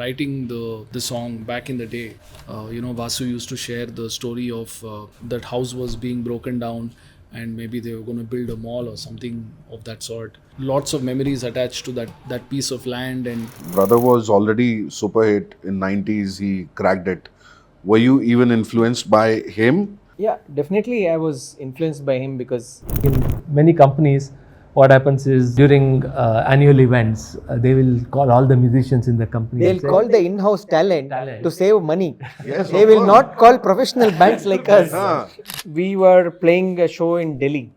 writing the song back in the day, Vasu used to share the story of that house was being broken down and maybe they were going to build a mall or something of that sort. Lots of memories attached to that piece of land. And Brother was already super hit in 90s. He cracked it. Were you even influenced by him? Yeah, definitely I was influenced by him because in many companies, what happens is during annual events, they will call all the musicians in the company. They'll call the in-house talent to save money. Yes, They will not call professional bands like us. We were playing a show in Delhi.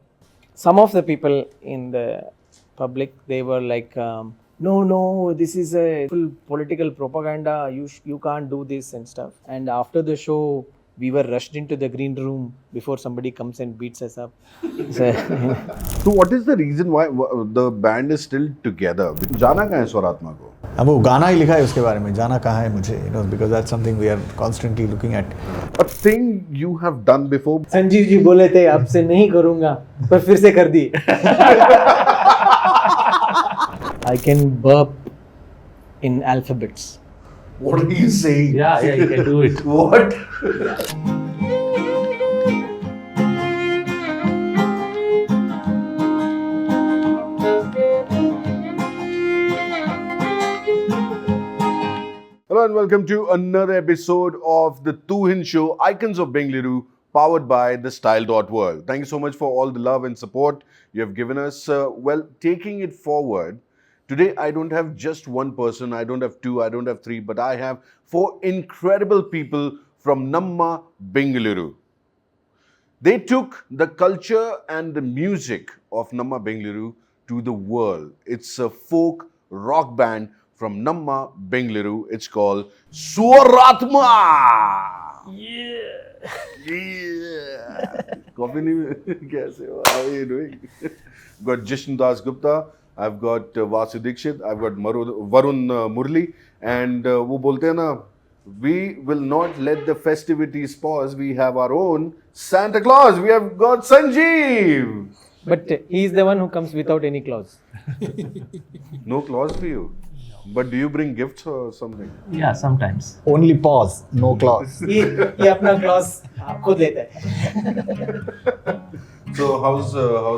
Some of the people in the public, they were like, no, this is a full political propaganda. You can't do this and stuff. And after the show, we were rushed into the green room before somebody comes and beats us up. So what is the reason why the band is still together? जाना कहाँ है स्वरात्मा को? अब वो गाना ही लिखा है उसके बारे में, जाना कहाँ है मुझे, because that's something we are constantly looking at. A thing you have done before. Sanjeev ji बोले थे आपसे नहीं करूँगा, पर फिर से कर दी. I can burp in alphabets. What are you saying? Yeah, you can do it. What? Hello and welcome to another episode of the Tuhin Show, Icons of Bengaluru, powered by the Style.world. Thank you so much for all the love and support you have given us. Taking it forward, today I don't have just one person, I don't have two, I don't have three, but I have four incredible people from Mamma Bengaluru. They took the culture and the music of Mamma Bengaluru to the world. It's a folk rock band from Mamma Bengaluru. It's called Swarathma. Yeah. Coffee nahi? How are you doing? Got Jishnu Gupta. I've got Raghu Dixit. I've got Varun Murli. And wo bolte hai na, we will not let the festivities pause. We have our own Santa Claus. We have got Sanjeev. But he is the one who comes without any clause. No clause for you. But do you bring gifts or something? Yeah, sometimes. Only pause, no clause. ये अपना clause खुद लेता है. So how's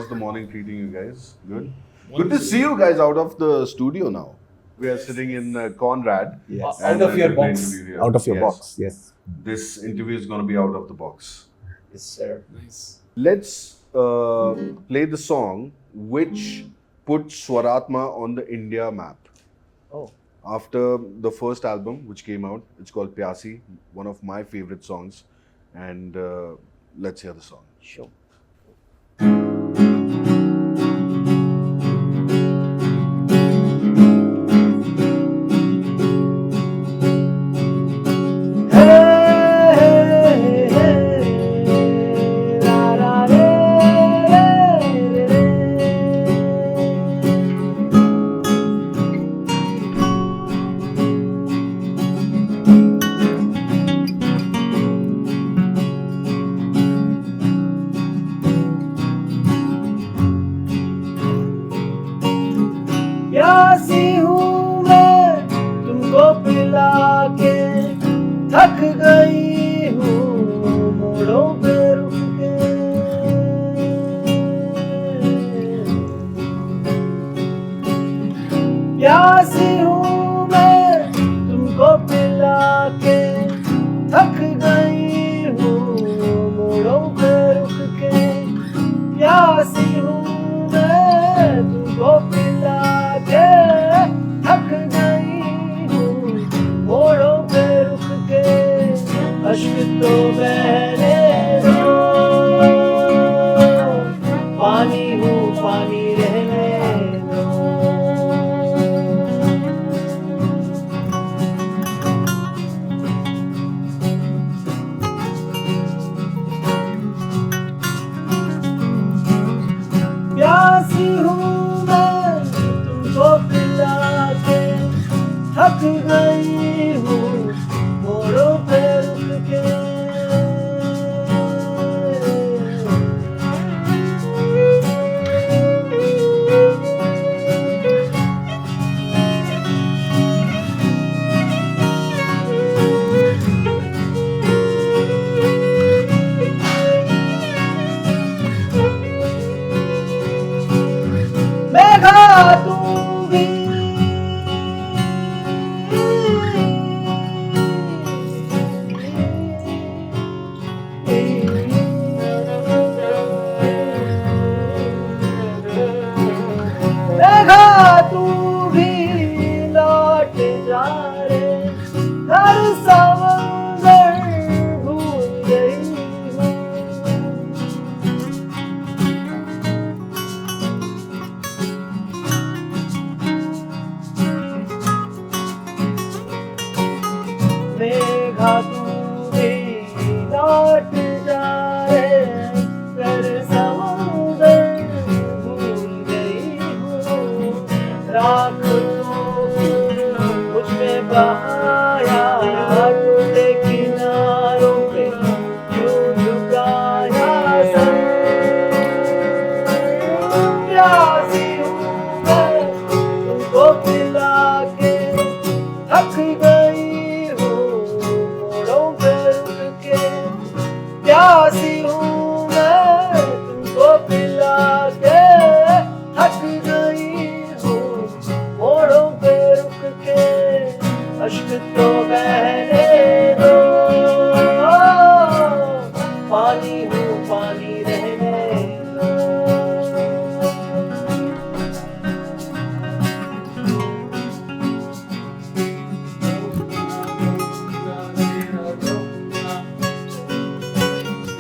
the morning treating you guys? Good? Good to see you guys out of the studio now. We are sitting in Conrad. Yes. Out of your box. Out of your box, yes. This interview is going to be out of the box. Yes, sir. nice. Let's play the song which put Swarathma on the India map. Oh. After the first album which came out, it's called Pyaasi, one of my favorite songs. And let's hear the song. Sure. प्यासी हूँ मैं तुमको पिला के थक गई हूँ मोड़ों पे रुक के प्यासी हूँ मैं तुमको पिला के थक गई हूँ मोड़ों पे रुक के प्यासी हूँ मैं तुमको पिला थक गई हूँ मोड़ों पे रुक के अश्क तो बहने दो पानी हूँ पानी रहने दो प्यासी हूँ थक गई हूँ मोड़ों पे रुक के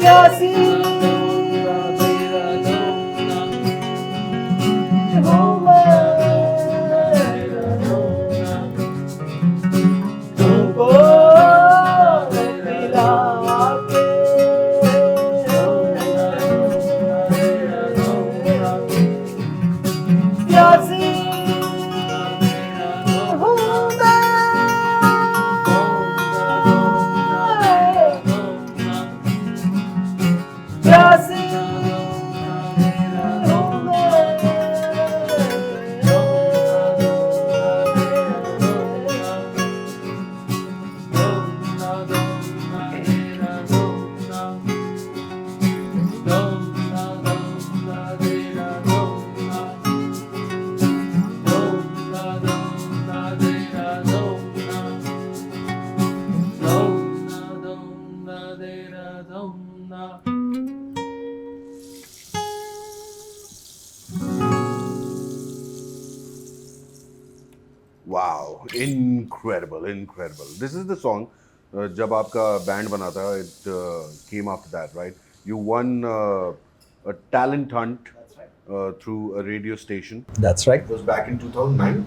प्यासी हूँ मैं, तुमको मिला के प्यासी हूँ मैं, प्यासी Wow, incredible, incredible. This is the song. जब आपका बैंड बना था, it came after that, right? You won a talent hunt through a radio station. That's right. It was back in 2009,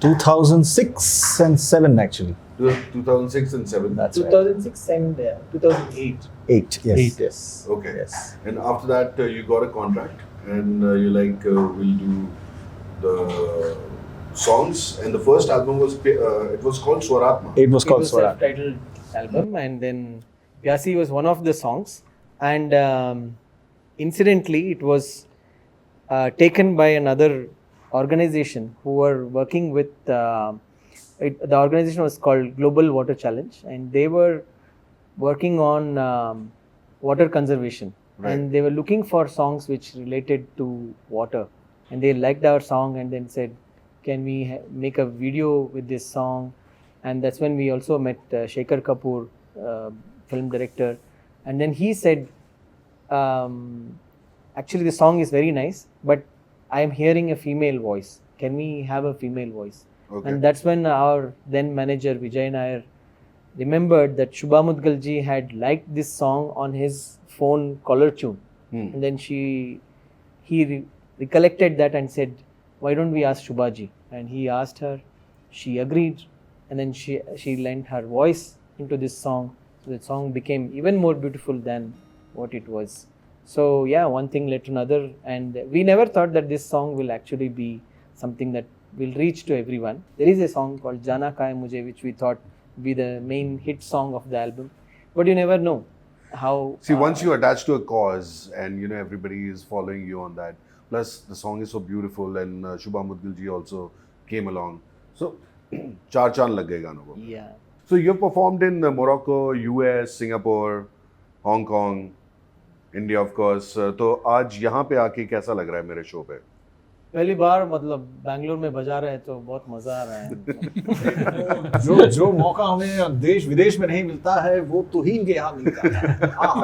2006 and 7 actually. 2006 and 7. That's right. 2006 and 2008. 8. Yes. Eight. Yes. Okay. Yes. And after that, you got a contract, and you're like, we'll do the songs. And the first album was it was called Swarathma. It was It called was a Swarathma. self-titled album, and then Pyaasi was one of the songs. And incidentally, it was taken by another organization who were working with. The organization was called Global Water Challenge, and they were working on water conservation. Right. And they were looking for songs which related to water. And they liked our song, and then said, "Can we make a video with this song?" And that's when we also met Shekhar Kapoor, film director. And then he said, "Actually, the song is very nice, but I am hearing a female voice. Can we have a female voice?" Okay. And that's when our then manager Vijay Nair remembered that Shubha Mudgalji had liked this song on his phone caller tune. And then he recollected that and said, "Why don't we ask Shubhaji?" And he asked her, she agreed, and then she lent her voice into this song. So the song became even more beautiful than what it was. So yeah, one thing led to another, and we never thought that this song will actually be something that will reach to everyone. There is a song called Jana Kahe Mujhe, which we thought would be the main hit song of the album, but you never know how. See, once you attach to a cause, and you know everybody is following you on that. Plus, the song is so beautiful, and Shubha Mudgalji also came along. So, char chand lag gaye gaano ko. Yeah. So, you've performed in Morocco, US, Singapore, Hong Kong, India, of course. तो आज यहाँ पे आके कैसा लग रहा है मेरे शो पे? पहली बार मतलब बैंगलोर में बजा रहे हैं तो बहुत मजा आ रहा है। जो मौका हमें देश विदेश में नहीं मिलता है वो तुहीन के यहाँ मिलता है। हाँ।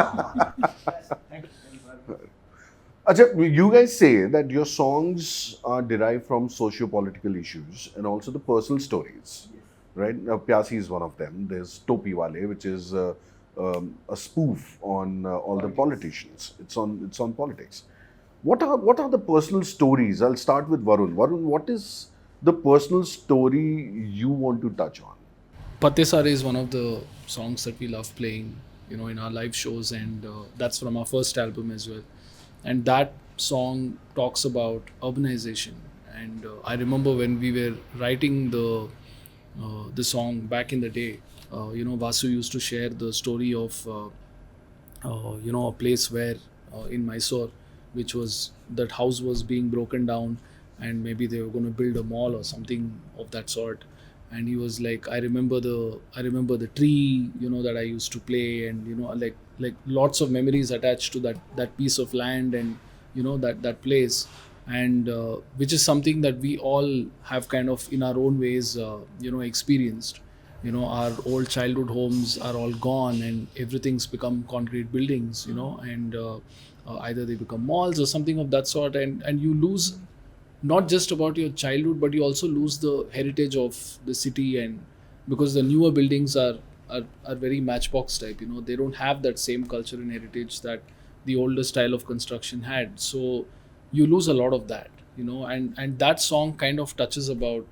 Acha, you guys say that your songs are derived from socio-political issues and also the personal stories, right? Now, Pyaasi is one of them. There's Topi Whale, which is a spoof on all the politicians. It's on politics. What are the personal stories? I'll start with Varun. Varun, what is the personal story you want to touch on? Patesare is one of the songs that we love playing, in our live shows, and that's from our first album as well. And that song talks about urbanization. And I remember when we were writing the song back in the day, Vasu used to share the story of a place where in Mysore, which was that house was being broken down, and maybe they were going to build a mall or something of that sort. And he was like, I remember the tree, that I used to play, and like lots of memories attached to that piece of land, and that place, and which is something that we all have kind of in our own ways experienced. Our old childhood homes are all gone, and everything's become concrete buildings, and either they become malls or something of that sort, and you lose not just about your childhood, but you also lose the heritage of the city, and because the newer buildings are are very matchbox type. You know, they don't have that same culture and heritage that the older style of construction had. So you lose a lot of that. You know, and that song kind of touches about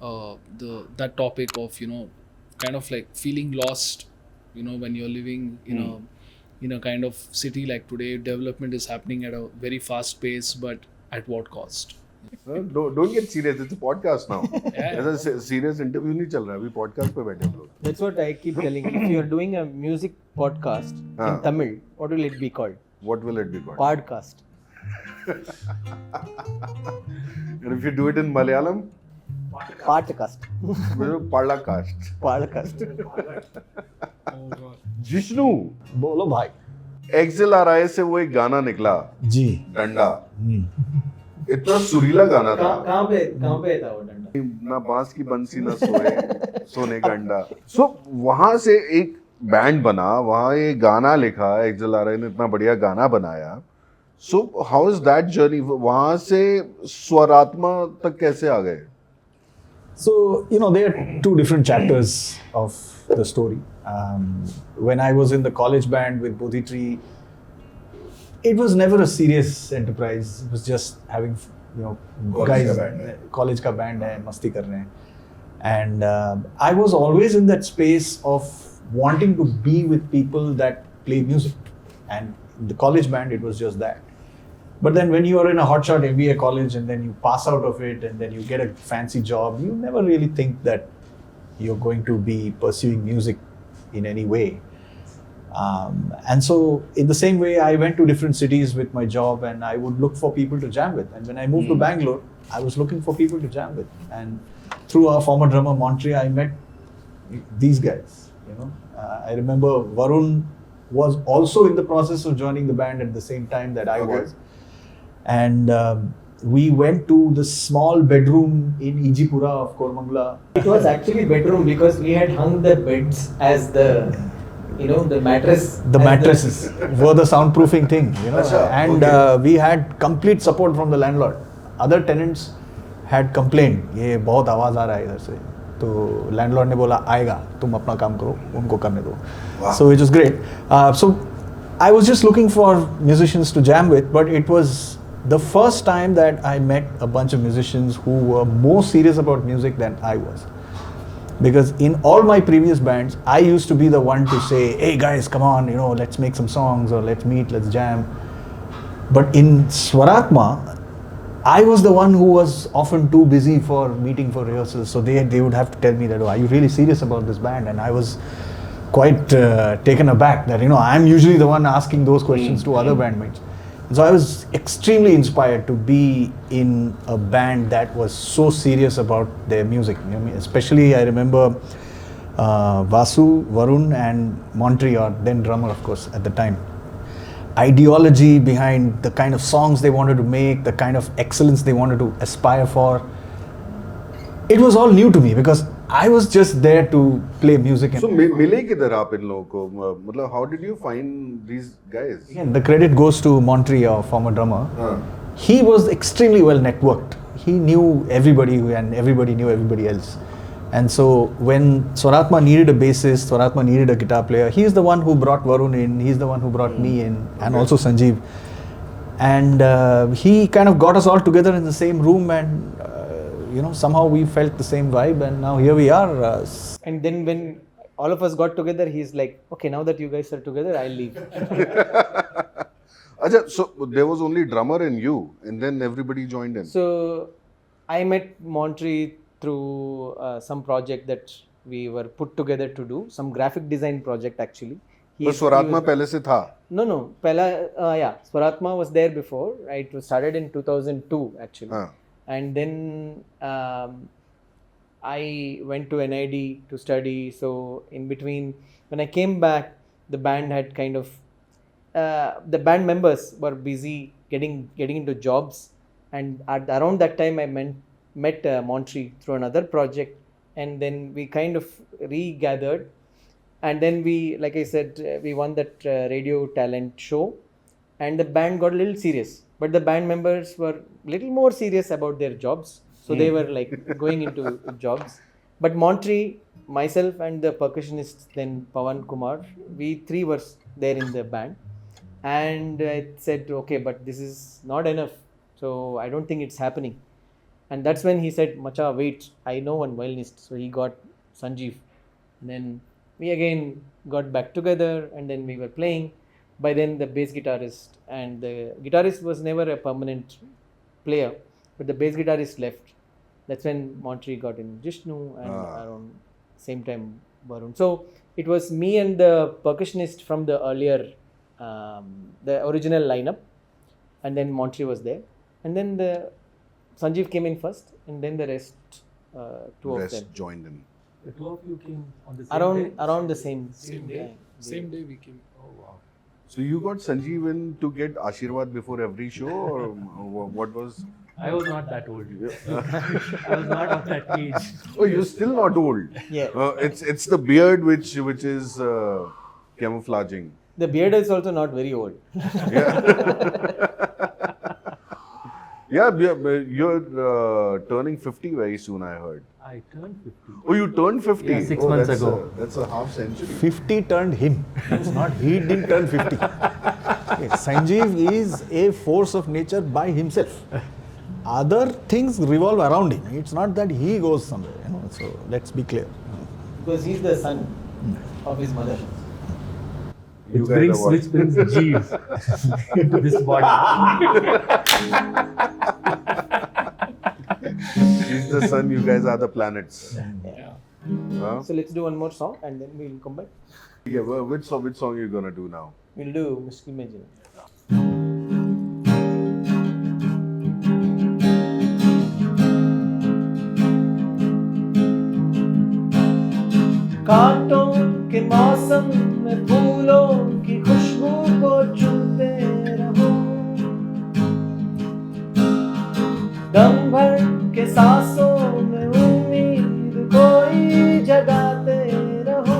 that topic of, you know, kind of like feeling lost. You know, when you're living in a kind of city like today, development is happening at a very fast pace, but at what cost? Don't get serious. It's a podcast now. Yeah. ऐसा serious interview नहीं चल रहा है अभी podcast पे बैठे हम लोग. That's what I keep telling. If you are doing a music podcast in Tamil, what will it be called? What will it be called? Podcast. And if you do it in Malayalam, Podcast. Podcast. Podcast. Jishnu, बोलो भाई. XLRI से वो एक गाना निकला जी. डंडा. इतना सुरीला गाना था. कहाँ पे था वो डंडा? ना बांस की बंसी ना सोने का अंडा. So वहाँ से एक बैंड बना, वहाँ ये गाना लिखा, XLRI ने इतना बढ़िया गाना बनाया. So how is that journey? वहाँ से स्वरात्मा तक कैसे आ गए? So, you know, there are two different chapters of the story. When I was in the college band with Bodhi Tree, it was never a serious enterprise. It was just having, you know, college ka band hai, masti kar rahe hain. And I was always in that space of wanting to be with people that play music. And in the college band, it was just that. But then when you are in a hotshot MBA college and then you pass out of it and then you get a fancy job, you never really think that you're going to be pursuing music in any way. And so in the same way, I went to different cities with my job and I would look for people to jam with. And when I moved to Bangalore, I was looking for people to jam with. And through our former drummer, Montri, I met these guys, you know. I remember Varun was also in the process of joining the band at the same time that I was. And we went to the small bedroom in Ijipura of Kormangala. It was actually bedroom because we had hung the beds as the, you know, the mattress. The mattresses were the soundproofing thing, you know. Achha, And we had complete support from the landlord. Other tenants had complained, ये बहुत आवाज आ रहा है इधर से. तो landlord ने बोला आएगा, तुम अपना काम करो, उनको करने दो. So it was great. So I was just looking for musicians to jam with, but it was the first time that I met a bunch of musicians who were more serious about music than I was. Because in all my previous bands, I used to be the one to say, hey guys, come on, you know, let's make some songs or let's meet, let's jam. But in Swarathma, I was the one who was often too busy for meeting for rehearsals. So they would have to tell me that, oh, are you really serious about this band? And I was quite taken aback that, you know, I'm usually the one asking those questions to other bandmates. So I was extremely inspired to be in a band that was so serious about their music. You know, especially I remember Vasu, Varun and Montri, or then drummer of course at the time. Ideology behind the kind of songs they wanted to make, the kind of excellence they wanted to aspire for. It was all new to me because I was just there to play music. So मिले किधर आप इन लोगों को? मतलब how did you find these guys? Again, the credit goes to Montri, our former drummer. He was extremely well networked. He knew everybody and everybody knew everybody else. And so when Swarathma needed a bassist, Swarathma needed a guitar player, he's the one who brought Varun in, he's the one who brought me in, and also Sanjeev. And he kind of got us all together in the same room and you know, somehow we felt the same vibe and now here we are. And then when all of us got together, he's like, okay, now that you guys are together, I'll leave. Achha, so there was only drummer and you, and then everybody joined in. So I met Montri through some project that we were put together to do, some graphic design project actually. तो स्वरात्मा पहले से था? No. Yeah, Swarathma was there before. Right? It was started in 2002 actually. And then I went to NID to study. So in between, when I came back, the band had kind of the band members were busy getting into jobs, and around that time I met Montri through another project, and then we kind of regathered, and then we, like I said, we won that radio talent show, and the band got a little serious. But the band members were a little more serious about their jobs. So they were like going into jobs. But Montri myself and the percussionist then Pawan Kumar, we three were there in the band, and I said, okay, but this is not enough, so I don't think it's happening. And that's when he said, Macha, wait, I know one violinist. So he got Sanjeev. And then we again got back together, and then we were playing. By then the bass guitarist and the guitarist was never a permanent player, but the bass guitarist left. That's when Monterey got in Jishnu, and around same time Varun. So it was me and the percussionist from the earlier, the original lineup, and then Monterey was there, and then the Sanjeev came in first, and then the rest, two of them joined in. The two of you came on the same day? around the same Day. time. Same day we came. Oh, wow. So you got Sanjeev in to get Ashirwad before every show, or what was? I was not that old. I was not of that age. Oh, you're still not old. Yeah. It's the beard which is camouflaging. The beard is also not very old. Yeah, you're turning 50 very soon, I heard. I turned 50. Oh, you turned 50? Yeah, 6 months that's ago. That's a half century. 50 turned him. It's not, he didn't turn 50. Okay, Sanjeev is a force of nature by himself. Other things revolve around him. It's not that he goes somewhere, so let's be clear. Because he's the son of his mother. You guys are what? Which brings Jeeves into this body. He's the sun, you guys are the planets. Yeah. Huh? So let's do one more song and then we'll come back. Yeah, which song you gonna do now? We'll do Mushkil Mein Jeena. कांटों के मौसम में फूलों की खुशबू को चूमते रहो, दम भर के सांसों में उम्मीद कोई जगाते रहो,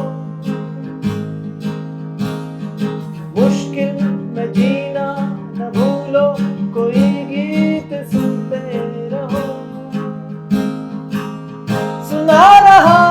मुश्किल में जीना न भूलो कोई गीत सुनते रहो, सुना रहा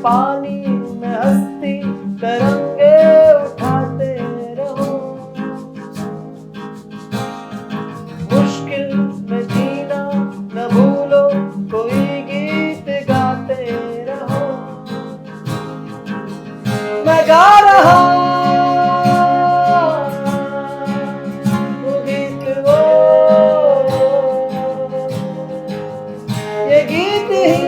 पानी में हस्ती तरंगे उठाते रहो, मुश्किल में जीना न भूलो कोई गीत गाते रहो, मैं गा रहा वो गीत वो, ये गीत ही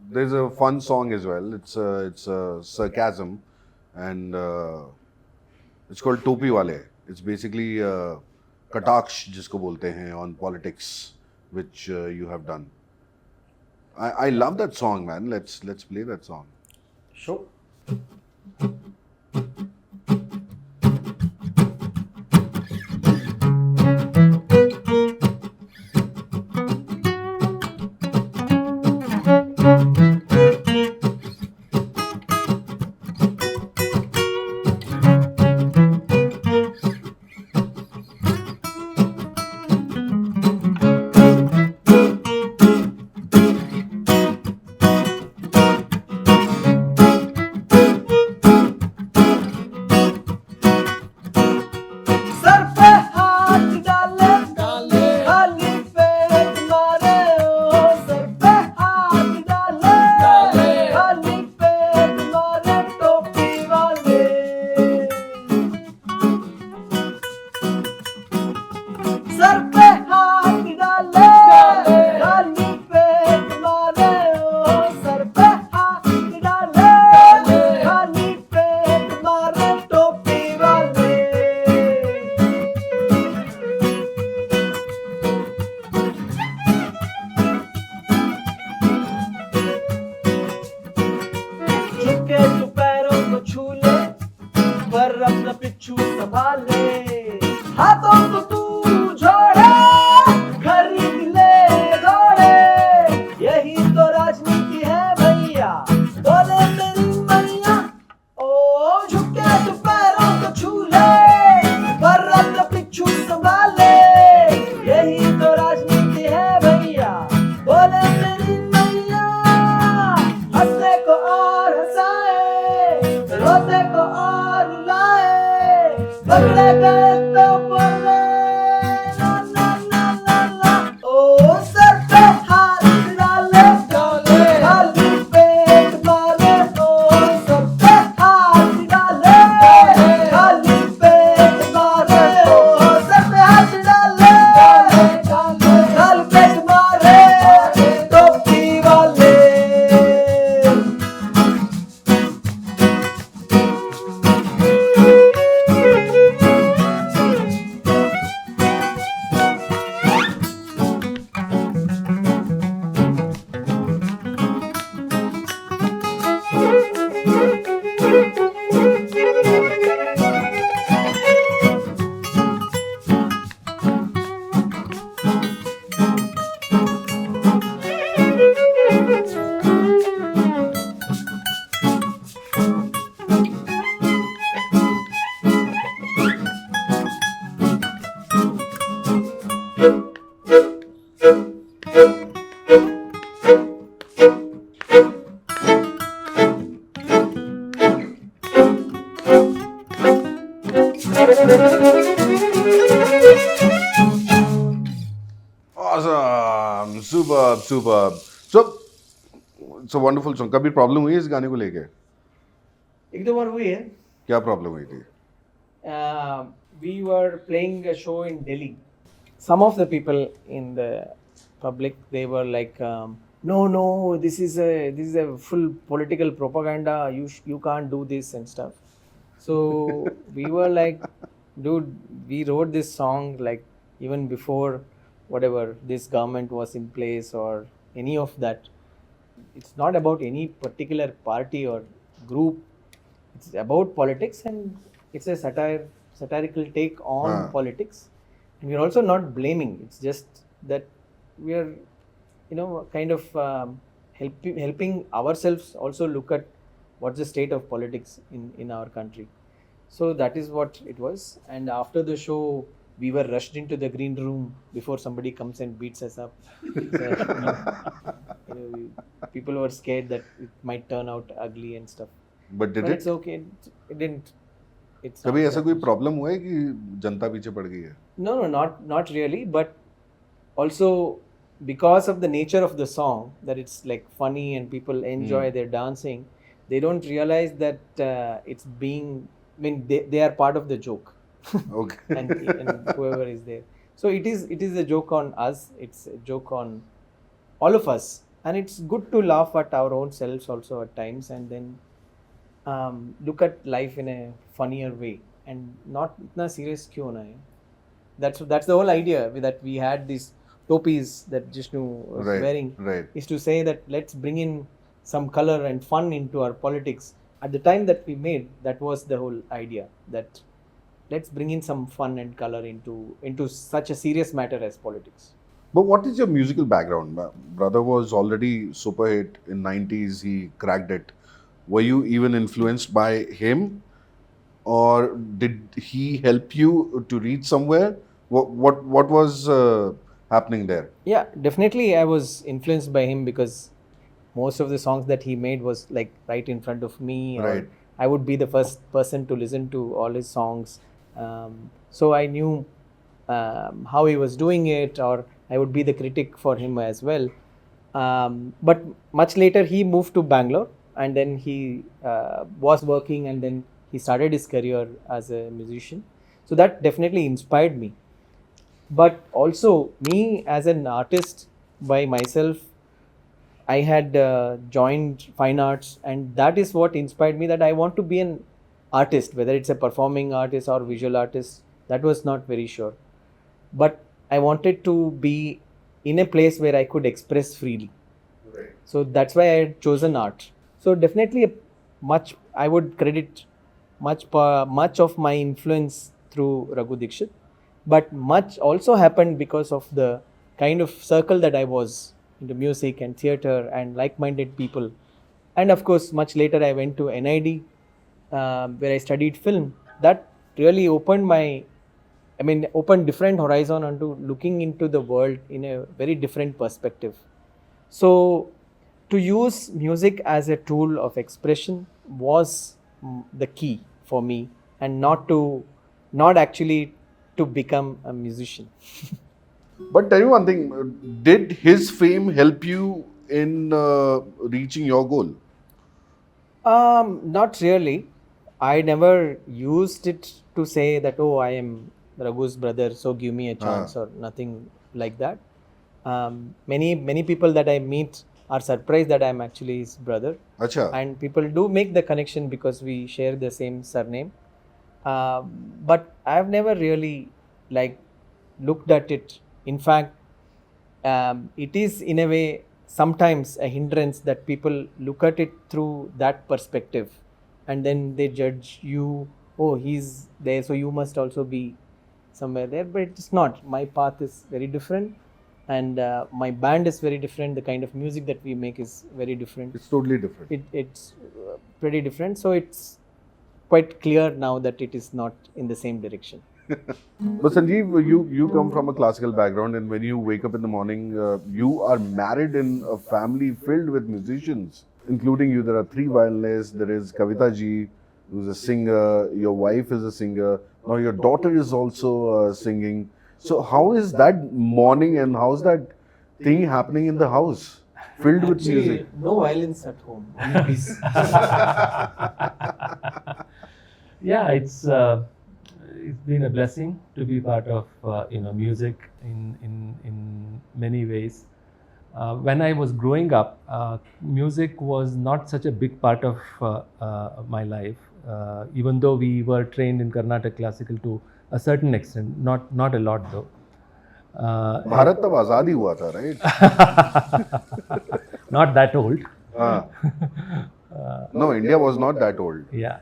There's a fun song as well. It's a sarcasm, and it's called Topi Whale. It's basically kataksh जिसको बोलते हैं on politics, which you have done. I love that song, man. Let's play that song. Sure. पिच्छू संभाले हाथों को तू जोड़े खरीद ले घोड़े यही तो राजनीति है भैया बोले मेरी मैया ओ झुके तो पैरों को छू ले बर्रत पिच्छू संभाले यही तो राजनीति है भैया बोले मेरी मैया हंसने को और हंसाए रोते को और रुलाए पकड़े गए तो बोले ला ला ला ला ला ओ सर पे हाथ डाले डाले खाली पेट मारे ओ सर पे हाथ डाले खाली पेट मारे ओ सर पे हाथ डाले खाली पेट मारे टोपी वाले Awesome, superb, superb. So, it's a wonderful song. कभी प्रॉब्लम हुई इस गाने को लेके? एक दो बार हुई है क्या प्रॉब्लम हुई थी? we were playing a show in Delhi. Some of the people in the public they were like, no, this is a full political propaganda. You can't do this and stuff. So we were like, dude, we wrote this song like even before whatever this government was in place or any of that. It's not about any particular party or group. It's about politics and it's a satirical take on politics. And we're also not blaming. It's just that we are, kind of helping ourselves also look at what's the state of politics in our country. So that is what it was. And after the show, we were rushed into the green room before somebody comes and beats us up. People were scared that it might turn out ugly and stuff. But did But it? it's okay. It didn't. It's कभी not ऐसा that कोई much. Problem हुआ है कि जनता पीछे पड़ गई है? No, not really. But also because of the nature of the song, that it's like funny and people enjoy their dancing, they don't realize that it's being. I mean, they are part of the joke, Okay. and whoever is there. So it is a joke on us. It's a joke on all of us, and it's good to laugh at our own selves also at times, and then look at life in a funnier way and not itna serious क्यों ना है. That's the whole idea that we had these topis that Jishnu was wearing, right. is to say that let's bring in some color and fun into our politics. At the time that we made, that was the whole idea, that let's bring in some fun and color into such a serious matter as politics. But what is your musical background? Brother was already super hit in 90s. He cracked it. Were you even influenced by him, or did he help you to reach somewhere? What was happening there? Yeah, definitely I was influenced by him because most of the songs that he made was like right in front of me. Right. Or I would be the first person to listen to all his songs. So I knew how he was doing it, or I would be the critic for him as well. But much later he moved to Bangalore, and then he was working, and then he started his career as a musician. So that definitely inspired me. But also me as an artist by myself, I had joined fine arts, and that is what inspired me, that I want to be an artist, whether it's a performing artist or visual artist, that was not very sure. But I wanted to be in a place where I could express freely. Right. So that's why I had chosen art. So definitely much I would credit much of my influence through Raghu Dixit, but much also happened because of the kind of circle that I was into music and theatre and like-minded people. And of course, much later I went to NID, where I studied film. That really opened opened different horizon onto looking into the world in a very different perspective. So, to use music as a tool of expression was the key for me, and not actually to become a musician. But tell me one thing, did his fame help you in reaching your goal? Not really. I never used it to say that, oh, I am Raghu's brother, so give me a chance, or nothing like that. Many people that I meet are surprised that I am actually his brother. Acha. And people do make the connection because we share the same surname. But I have never really looked at it. In fact, it is in a way sometimes a hindrance that people look at it through that perspective, and then they judge you. Oh, he's there, so you must also be somewhere there. But it's not. My path is very different, and my band is very different. The kind of music that we make is very different. It's totally different. It's pretty different. So it's quite clear now that it is not in the same direction. But Sanjeev, you come from a classical background, and when you wake up in the morning, you are married in a family filled with musicians, including you. There are 3 violinists. There is Kavita ji, who's a singer. Your wife is a singer. Now your daughter is also singing. So how is that morning, and how's that thing happening in the house filled with music? No violins at home. Only peace. Yeah, it's been a blessing to be part of music in many ways. When I was growing up, music was not such a big part of my life, even though we were trained in Carnatic classical to a certain extent, not a lot though. Bharat tab azadi hua tha, right? Not that old. No, India was not that old. Yeah.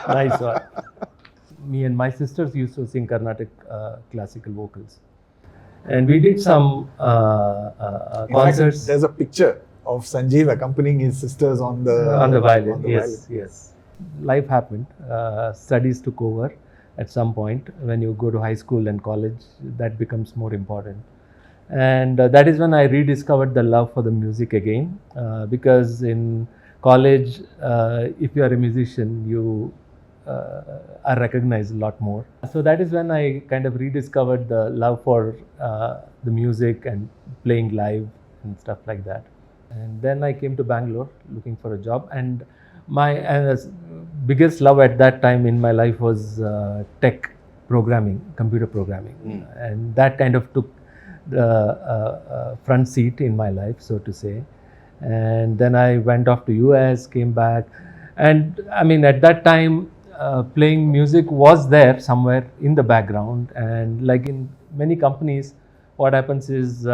Nice one. Me and my sisters used to sing Carnatic classical vocals. And we did some concerts. There's a picture of Sanjeev accompanying his sisters on the violin. Yes. Life happened. Studies took over at some point. When you go to high school and college, that becomes more important. And that is when I rediscovered the love for the music again. Because in college, if you are a musician, you are recognized a lot more. So that is when I kind of rediscovered the love for the music and playing live and stuff like that. And then I came to Bangalore looking for a job, and my biggest love at that time in my life was tech programming, computer programming. And that kind of took the front seat in my life, so to say. And then I went off to US, came back, and I mean at that time playing music was there somewhere in the background. And like in many companies, what happens is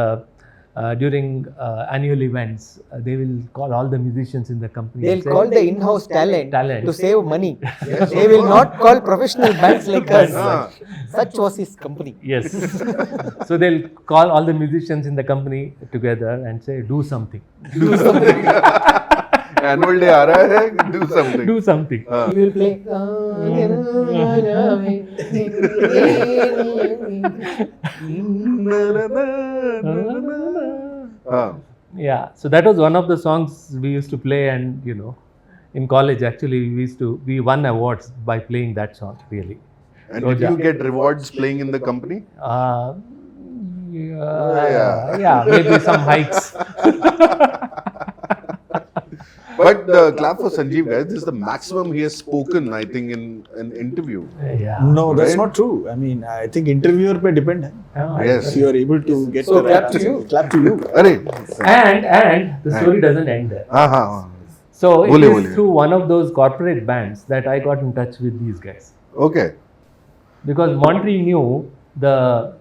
during annual events, they will call all the musicians in the company. They'll call the in-house talent to save money. They will not call professional bands like us. Such was his company. Yes. So they'll call all the musicians in the company together and say, do something. Do something. Annual day aa raha hai, do something. Do something. We will play. Yeah, so that was one of the songs we used to play, and in college actually we won awards by playing that song, really. And did you get rewards playing in the company? Yeah, maybe some hikes. But clap for Sanjeev, guys. This is the maximum he has spoken, I think, in an interview. Yeah. No, that's Right? not true. I mean, I think interviewer pe depend hai. Yes. If you are able to get So the clap right to you. answer, clap to you. Arey. And the story doesn't end there. So it Bole. is through one of those corporate bands that I got in touch with these guys, Okay. because Monty knew the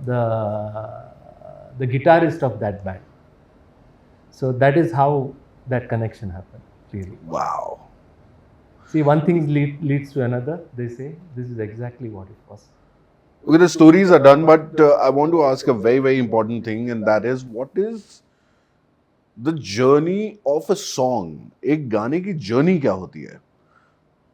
guitarist of that band. So that is how that connection happened, really. Wow. See, one thing leads to another. They say this is exactly what it was. Okay, the stories are done, but I want to ask a very, very important thing, and that is, what is the journey of a song? एक गाने की journey क्या होती है?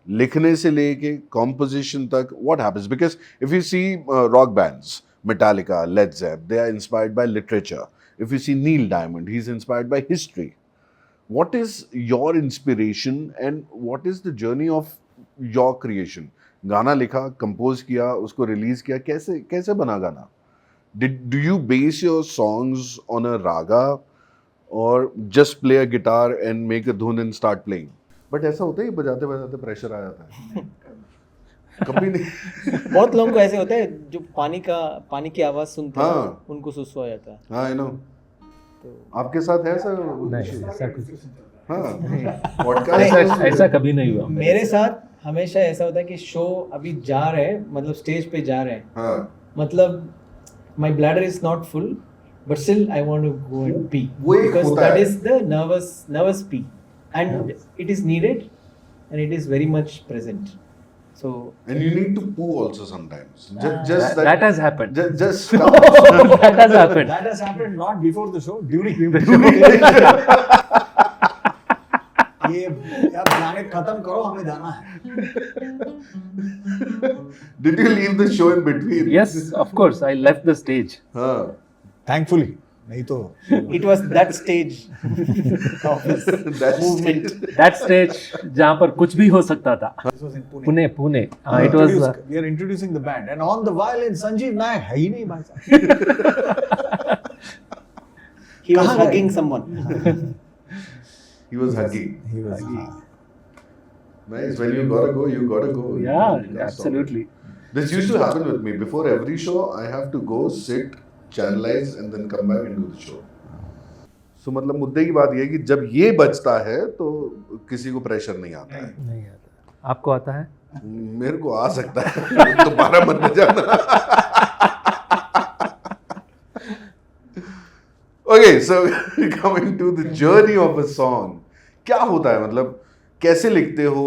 लिखने से लेके composition तक, what happens? Because if you see rock bands, Metallica, Led Zepp, they are inspired by literature. If you see Neil Diamond, he's inspired by history. What is your inspiration and what is the journey of your creation? गाना लिखा, compose किया, उसको release किया, कैसे बना गाना? Do you base your songs on a raga or just play a guitar and make a धुन and start playing? But ऐसा होता है, बजाते बजाते pressure आ जाता है. कभी नहीं. बहुत लोगों को ऐसे होता है जो पानी की आवाज सुनते हैं हाँ. उनको सुसु आ जाता है. हाँ, I know. आपके साथ है ऐसा? नहीं, ऐसा कुछ हाँ. Podcast ऐसा कभी नहीं हुआ. मेरे साथ हमेशा ऐसा होता है कि शो अभी जा रहे हैं, मतलब स्टेज पे जा रहे हैं. हाँ. मतलब my bladder is not full, but still I want to go and pee वो एक because होता that है. is the nervous pee, and it is needed, and it is very much present. So And you need to poo also sometimes. Just That has happened. Just That has happened. That has happened not before the show, during the show. ये अब planet खत्म करो, हमें जाना है. Did you leave the show in between? Yes, of course. I left the stage. हाँ. Thankfully, नहीं तो. it was that stage of his That's movement. That stage जहाँ पर कुछ भी हो सकता था. This was in Pune. Pune. It was. We are introducing the band, and on the violin, Sanjeev Nayak है ही नहीं भाई साहब. He was hugging someone. He was hugging. He was. Nice. When you gotta go, you gotta go. You Yeah, can't stop. absolutely. This used to happen with me. Before every show, I have to go, sit, channelize, and then come back and do the show. So मतलब मुद्दे की बात ये है कि जब ये बजता है तो किसी को प्रेशर नहीं आता है. नहीं आता. आपको आता है? मेरे को आ सकता है. दोबारा मत बजाना. Okay, so coming to the journey of a song, क्या होता है, मतलब कैसे लिखते हो,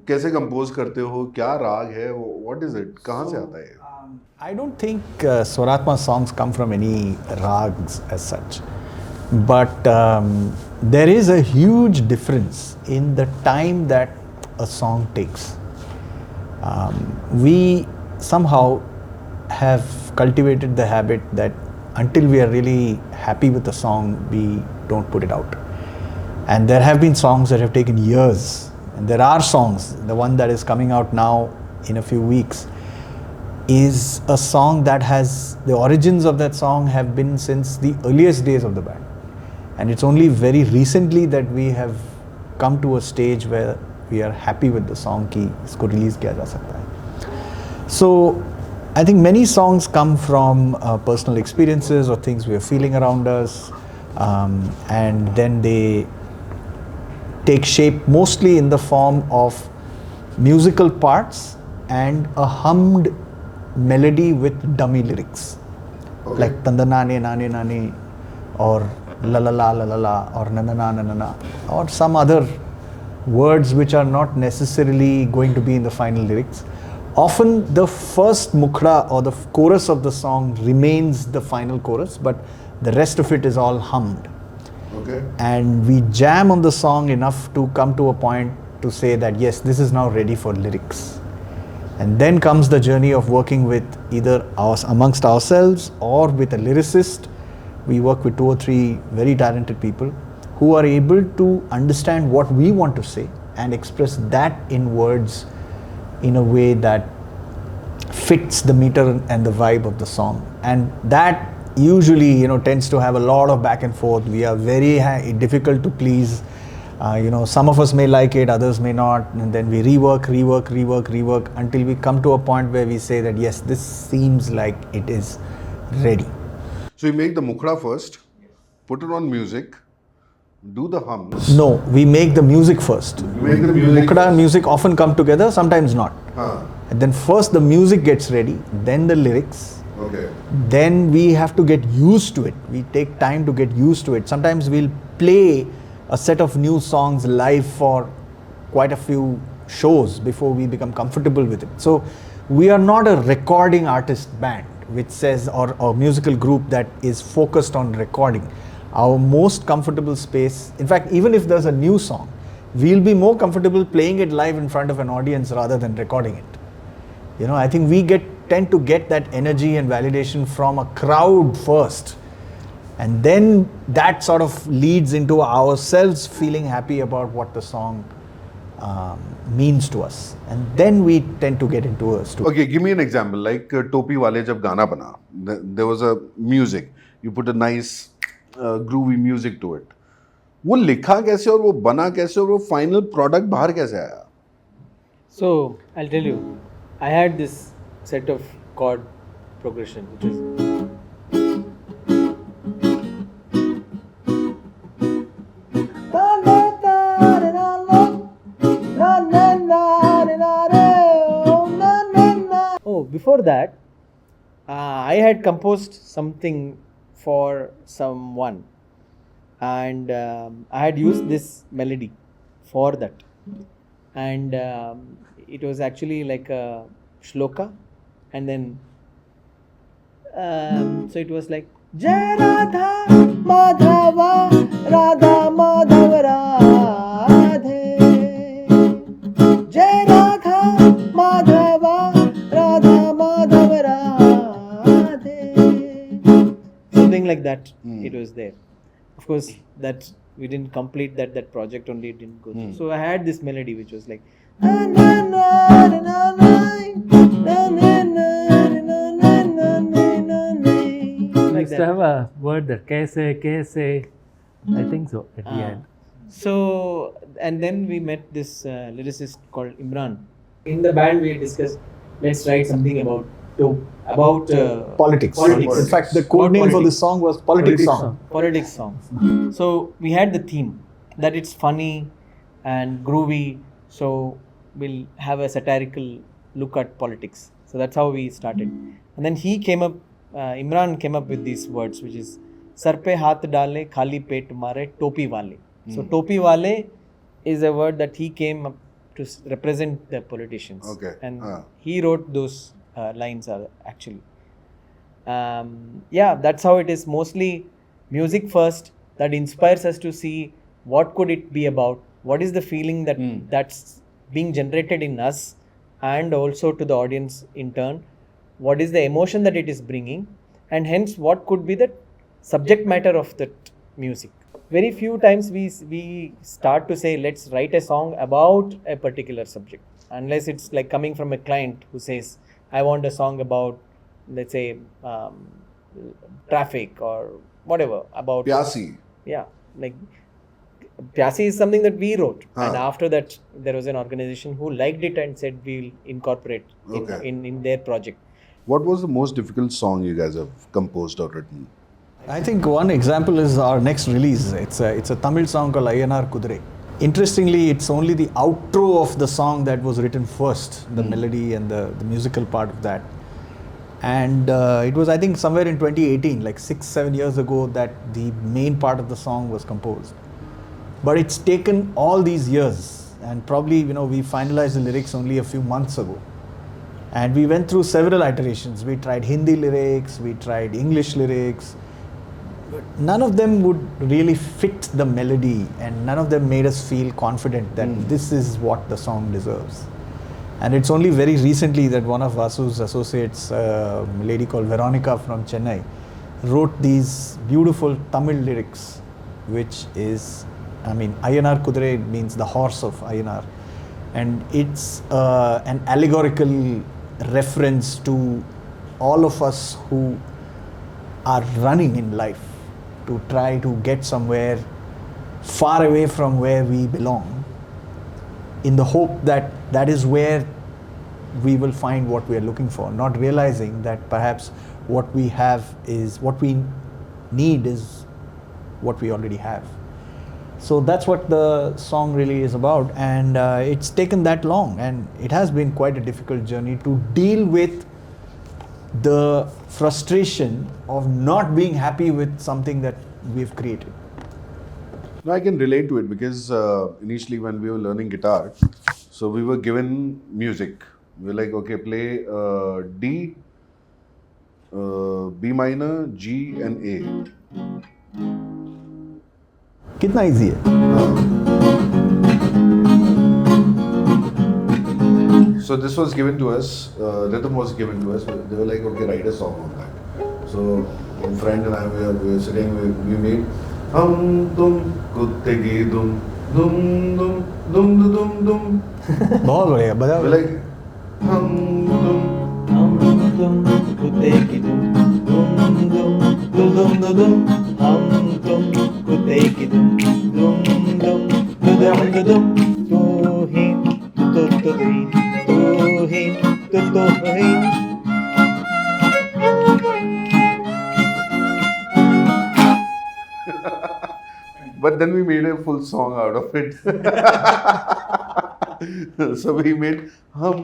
कैसे कंपोज करते हो, क्या राग है, what is it, कहाँ से आता है? I don't think Swarathma songs come from any rags as such, but there is a huge difference in the time that a song takes. We somehow have cultivated the habit that until we are really happy with the song, we don't put it out. And there have been songs that have taken years, and there are songs, the one that is coming out now in a few weeks is a song that has, the origins of that song have been since the earliest days of the band, and it's only very recently that we have come to a stage where we are happy with the song कि इसको release किया जा सकता है. So I think many songs come from personal experiences or things we are feeling around us, and then they take shape mostly in the form of musical parts and a hummed melody with dummy lyrics. Okay. Like tanda nane nane nane or la la la la la la or na na na na na na or some other words which are not necessarily going to be in the final lyrics. Often the first mukhra or the chorus of the song remains the final chorus, but the rest of it is all hummed. Okay. And we jam on the song enough to come to a point to say that yes, this is now ready for lyrics. And then comes the journey of working with either amongst ourselves or with a lyricist. We work with 2 or 3 very talented people who are able to understand what we want to say and express that in words in a way that fits the meter and the vibe of the song. And that usually, tends to have a lot of back and forth. We are very difficult to please. Some of us may like it, others may not, and then we rework until we come to a point where we say that yes, this seems like it is ready. So you make the mukhra first, put it on music, do the hums. No, we make the music first. You make the music Mukhra and first. music often come together, sometimes not. Huh. And then first the music gets ready, then the lyrics. Okay. Then we have to get used to it. We take time to get used to it. Sometimes we'll play a set of new songs live for quite a few shows before we become comfortable with it. So we are not a recording artist band which says, or musical group that is focused on recording. Our most comfortable space, in fact, even if there's a new song, we'll be more comfortable playing it live in front of an audience rather than recording it. You know, I think we tend to get that energy and validation from a crowd first. And then that sort of leads into ourselves feeling happy about what the song means to us. And then we tend to get into a story. Okay, give me an example. Like Topi Whale jab Gana bana, there was a music. You put a nice groovy music to it. वो लिखा कैसे और वो बना कैसे और वो final product बाहर कैसे आया? So I'll tell you, I had this set of chord progression, which is before that, I had composed something for someone, and I had used this melody for that, and it was actually like a shloka, and then so it was like Jai Radha Madhava Radha Madhava Radhe Jai Radha Madhava Radha Madhava Radhe, something like that. It was there. Of course, that we didn't complete that project only, it didn't go through. So I had this melody which was like like used to have a word that kaise, I think so, at the end. So, and then we met this lyricist called Imran. In the band, we discussed, let's write something about Politics. Politics. In fact, the code name for this song was Politics Song. Politics songs. So we had the theme that it's funny and groovy. So we'll have a satirical look at politics. So that's how we started. And then he came up, Imran came up with these words, which is Sar pe haath dale, khali pet mare, Topi Whale. So Topi Whale is a word that he came up to represent the politicians. Okay. And he wrote those lines actually. Yeah, that's how it is. Mostly music first that inspires us to see what could it be about, what is the feeling that that's being generated in us, and also to the audience in turn, what is the emotion that it is bringing, and hence what could be the subject matter of that music. Very few times we start to say, let's write a song about a particular subject, unless it's like coming from a client who says, I want a song about, let's say, traffic or whatever, about Pyaasi. Yeah, like Pyaasi is something that we wrote, and after that there was an organization who liked it and said we'll incorporate in their project. What was the most difficult song you guys have composed or written? I think one example is our next release. It's a Tamil song called Ayanar Kudure. Interestingly, it's only the outro of the song that was written first, the melody and the musical part of that. And it was, I think, somewhere in 2018, like 6-7 years ago, that the main part of the song was composed. But it's taken all these years, and probably, we finalized the lyrics only a few months ago. And we went through several iterations. We tried Hindi lyrics, we tried English lyrics. But none of them would really fit the melody, and none of them made us feel confident that this is what the song deserves. And it's only very recently that one of Vasu's associates, a lady called Veronica from Chennai, wrote these beautiful Tamil lyrics, which is, Ayanar Kudure means the horse of Ayanar. And it's an allegorical reference to all of us who are running in life to try to get somewhere far away from where we belong, in the hope that that is where we will find what we are looking for, not realizing that perhaps what we have is what we need is what we already have. So that's what the song really is about, and it's taken that long, and it has been quite a difficult journey to deal with the frustration of not being happy with something that we've created. No, I can relate to it because initially when we were learning guitar, So we were given music. We were like, okay, play D, B minor, G and A. कितना easy है. So this was given to us, rhythm was given to us. They were like, okay, write a song on that. So my friend and I we were sitting, we made hum tum kutte ki dum dum dum dum dum dum. बहुत बढ़िया बजाओ. We're like hum dum. But then we made a full song out of it. So we made हम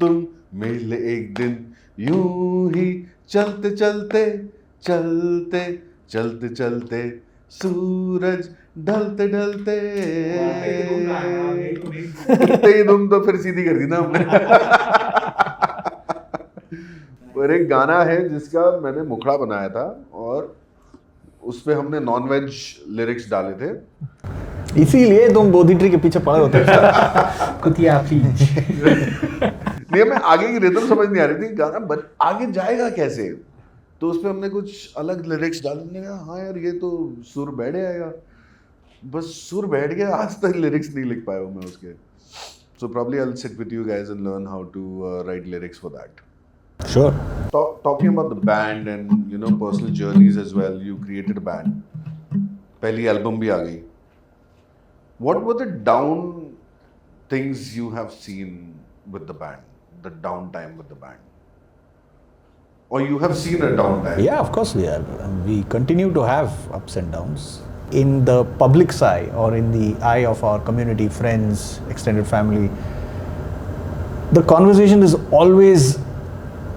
तुम मिले एक दिन यूं ही चलते चलते चलते चलते चलते सूरज ढलते ढलते कुत्ते ही तुम तो फिर सीधी कर दी ना हमने. पर एक गाना है जिसका मैंने मुखड़ा बनाया था और उसपे हमने नॉन वेज लिरिक्स डाले थे. इसीलिए तुम बोधी ट्री के पीछे पड़े होते. कुतिया प्लीज. नहीं, हमें आगे की रिदम समझ नहीं आ रही थी. गाना आगे जाएगा कैसे, तो उसपे हमने कुछ अलग लिरिक्स डाले. हमने कहा हाँ यार ये तो सुर बैठ जाएगा. बस सुर बैठ गया, आज तक लिरिक्स नहीं लिख पाया हूँ मैं उसके. So probably I'll sit with you guys and learn how to write lyrics for that. Sure. Talking about the band and personal journeys as well, you created a band. पहली album भी आ गई. What were the down things you have seen with the band? The downtime with the band? Or you have seen a downtime? Yeah, of course we are. We continue to have ups and downs. In the public's eye or in the eye of our community, friends, extended family, the conversation is always,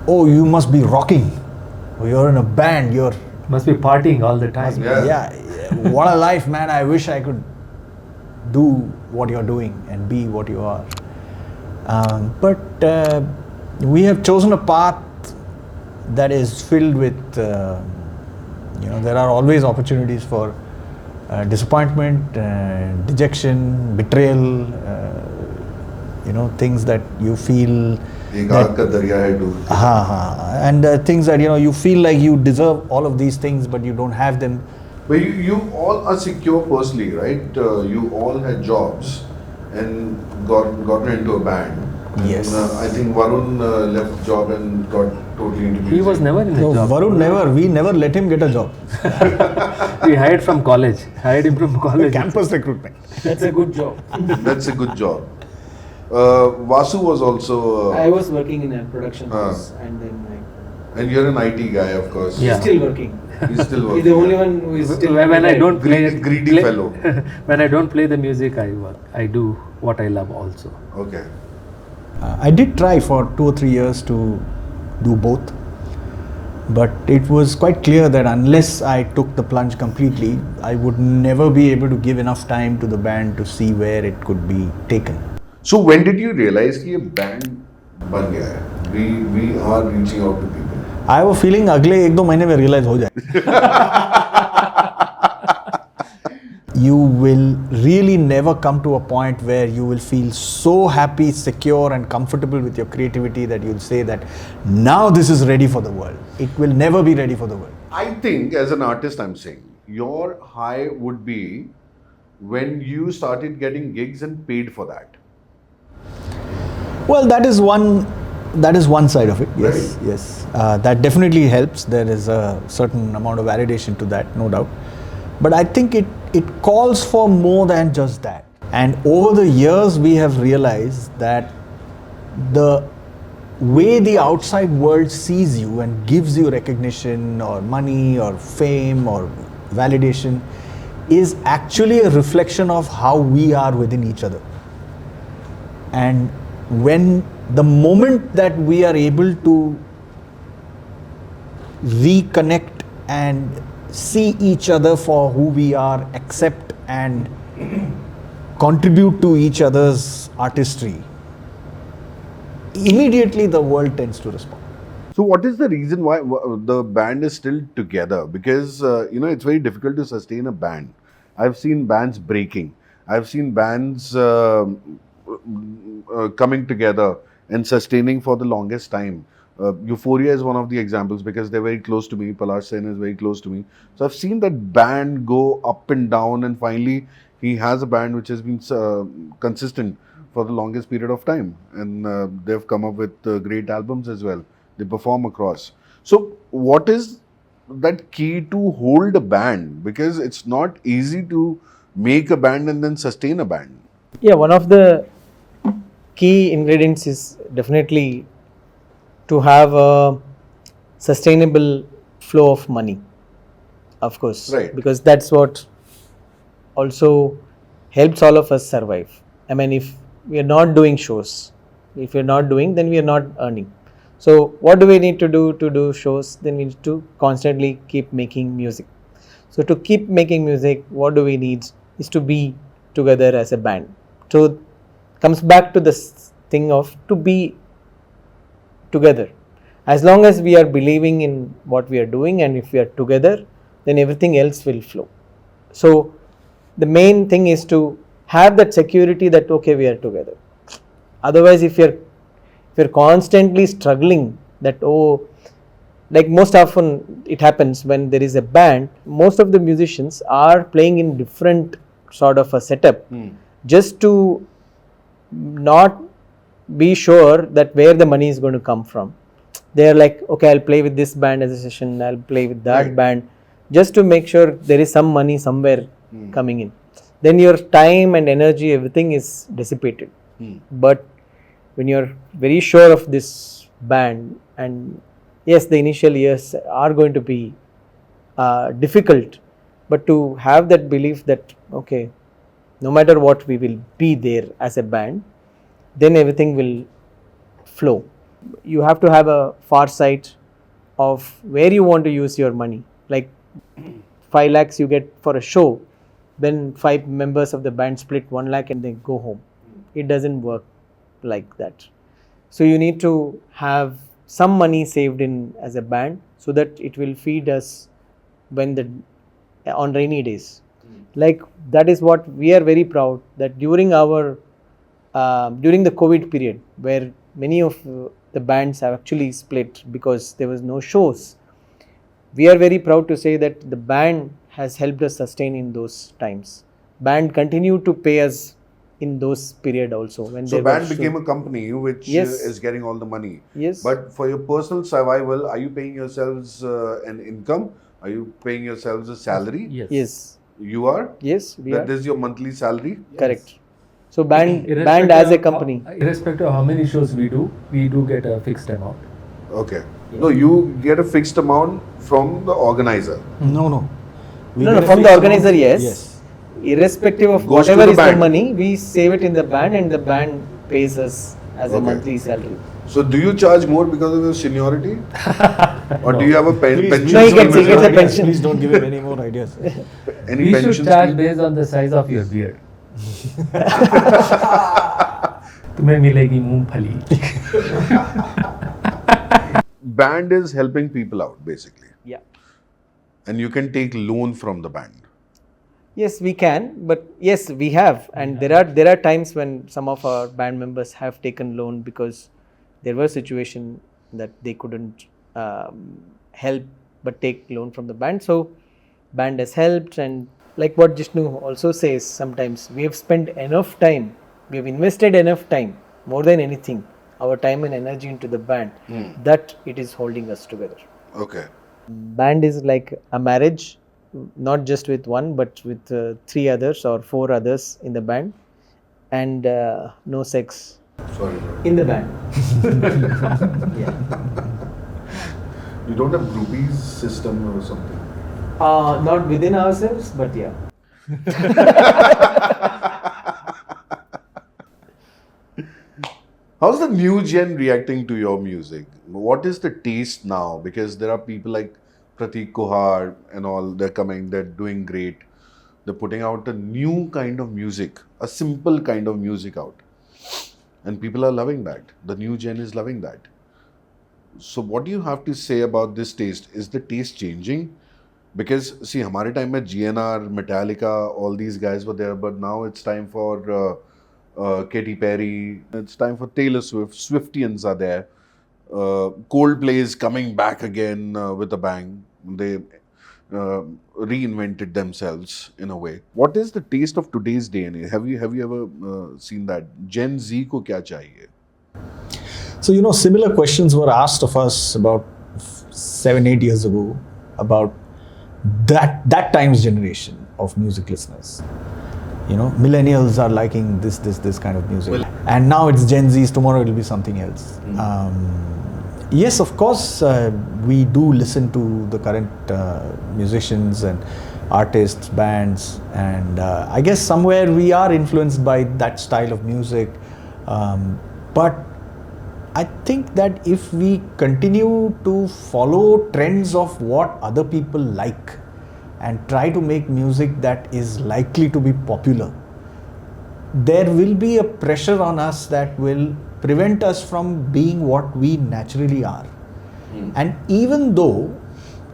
oh, you must be rocking. Oh, you're in a band. You're Must be partying all the time. Yeah. what a life, man. I wish I could do what you're doing and be what you are. But we have chosen a path that is filled with, there are always opportunities for disappointment, dejection, betrayal, things that you feel. एक आग का दरिया है डूब. And things that you feel like you deserve all of these things, but you don't have them. But you all are secure personally, right? You all had jobs and gotten into a band. Yes. And, I think Varun left job and got totally into music. He was never in a No, job. Varun we never let him get a job. We hired from college. Hired him from college. Campus recruitment. That's a good job. That's a good job. Vasu was also. I was working in a production house and then And you're an IT guy, of course. Yeah. still working. He's still He's working. the only one who is still When I don't play, Greedy fellow. when I don't play the music, I work. I do what I love also. Okay. I did try for 2 or 3 years to do both, but it was quite clear that unless I took the plunge completely, I would never be able to give enough time to the band to see where it could be taken. So when did you realize कि ये band बन गया है? We are reaching out to people. I have a feeling अगले 1-2 महीने में realize हो जाए. You will really never come to a point where you will feel so happy, secure and comfortable with your creativity that you'll say that now this is ready for the world. It will never be ready for the world. I think as an artist, I'm saying your high would be when you started getting gigs and paid for that. Well, that is one side of it. Yes, Right. yes. That definitely helps. There is a certain amount of validation to that, no doubt. But I think it calls for more than just that. And over the years, we have realized that the way the outside world sees you and gives you recognition or money or fame or validation is actually a reflection of how we are within each other. And when the moment that we are able to reconnect and see each other for who we are, accept and contribute to each other's artistry, immediately the world tends to respond. So, what is the reason why the band is still together? Because it's very difficult to sustain a band. I've seen bands breaking. I've seen bands coming together and sustaining for the longest time. Euphoria is one of the examples because they're very close to me. Palash Sen is very close to me. So I've seen that band go up and down, and finally he has a band which has been consistent for the longest period of time, and they've come up with great albums as well. They perform across. So what is that key to hold a band? Because it's not easy to make a band and then sustain a band. Yeah, one of the key ingredients is definitely to have a sustainable flow of money, of course, Right. because that's what also helps all of us survive. I mean, if we are not doing shows, if we're not doing, then we are not earning. So what do we need to do shows? Then we need to constantly keep making music. So to keep making music, what do we need is to be together as a band. So comes back to this thing of to be together. As long as we are believing in what we are doing, and if we are together, then everything else will flow. So the main thing is to have that security that okay, we are together. Otherwise, if you're constantly struggling, that like most often it happens when there is a band, most of the musicians are playing in different sort of a setup just to not be sure that where the money is going to come from. They are like, okay, I'll play with this band as a session, I'll play with that Right. band, just to make sure there is some money somewhere coming in. Then your time and energy, everything is dissipated. But when you're very sure of this band, and yes, the initial years are going to be difficult, but to have that belief that okay, no matter what, we will be there as a band, then everything will flow. You have to have a foresight of where you want to use your money. Like 5 lakhs you get for a show, then 5 members of the band split 1 lakh and they go home. It doesn't work like that. So you need to have some money saved in as a band so that it will feed us when on rainy days. Like that is what we are very proud that during the COVID period, where many of the bands have actually split because there was no shows, we are very proud to say that the band has helped us sustain in those times. Band continued to pay us in those period also. When So there band were became a company which Yes. is getting all the money. Yes. But for your personal survival, are you paying yourselves an income? Are you paying yourselves a salary? Yes. You are? Yes, we That are. is your monthly salary? Correct. So band Irrespective as a of company. Irrespective of how many shows we do get a fixed amount. Okay. No, you get a fixed amount from the organizer. No. We No, get a from the fixed organizer, amount. yes. Irrespective of Goes to whatever the is the band. money, we save it in the band and the band pays us as a Okay. monthly salary. So do you charge more because of your seniority? Or do you have a Please, pension? No, he scheme gets- he as gets well? a pension. Please don't give him any more ideas. Any We should pension charge scheme? based on the size of your beard. तुम्हें मिलेगी मूंगफली. Band is helping people out basically. Yeah. And you can take loan from the band. Yes, we can, but yes, we have, and there are times when some of our band members have taken loan because there were situations that they couldn't help but take loan from the band. So band has helped, and like what Jishnu also says, sometimes we have spent enough time, we have invested enough time, more than anything, our time and energy into the band, that it is holding us together. Okay. Band is like a marriage, not just with one but with 3 others or 4 others in the band, and no sex Sorry. in the band. You don't have groupies system or something? Not within ourselves, but yeah. How's the new gen reacting to your music? What is the taste now? Because there are people like Pratik Kuhar and all, they're coming, they're doing great. They're putting out a new kind of music, a simple kind of music out. and people are loving that. The new gen is loving that. So what do you have to say about this taste? Is the taste changing? Because see, हमारे time में GNR, Metallica, all these guys were there, but now it's time for Katy Perry. It's time for Taylor Swift. Swiftians are there. Coldplay is coming back again with a bang. They reinvented themselves in a way. What is the taste of today's day and age? Have you ever seen that? Gen Z को क्या चाहिए? So, similar questions were asked of us about 7-8 years ago about that time's generation of music listeners. Millennials are liking this kind of music. And now it's Gen Z's, tomorrow it'll be something else. Yes, of course, we do listen to the current musicians and artists, bands, and I guess somewhere we are influenced by that style of music. But I think that if we continue to follow trends of what other people like and try to make music that is likely to be popular, there will be a pressure on us that will prevent us from being what we naturally are. And even though,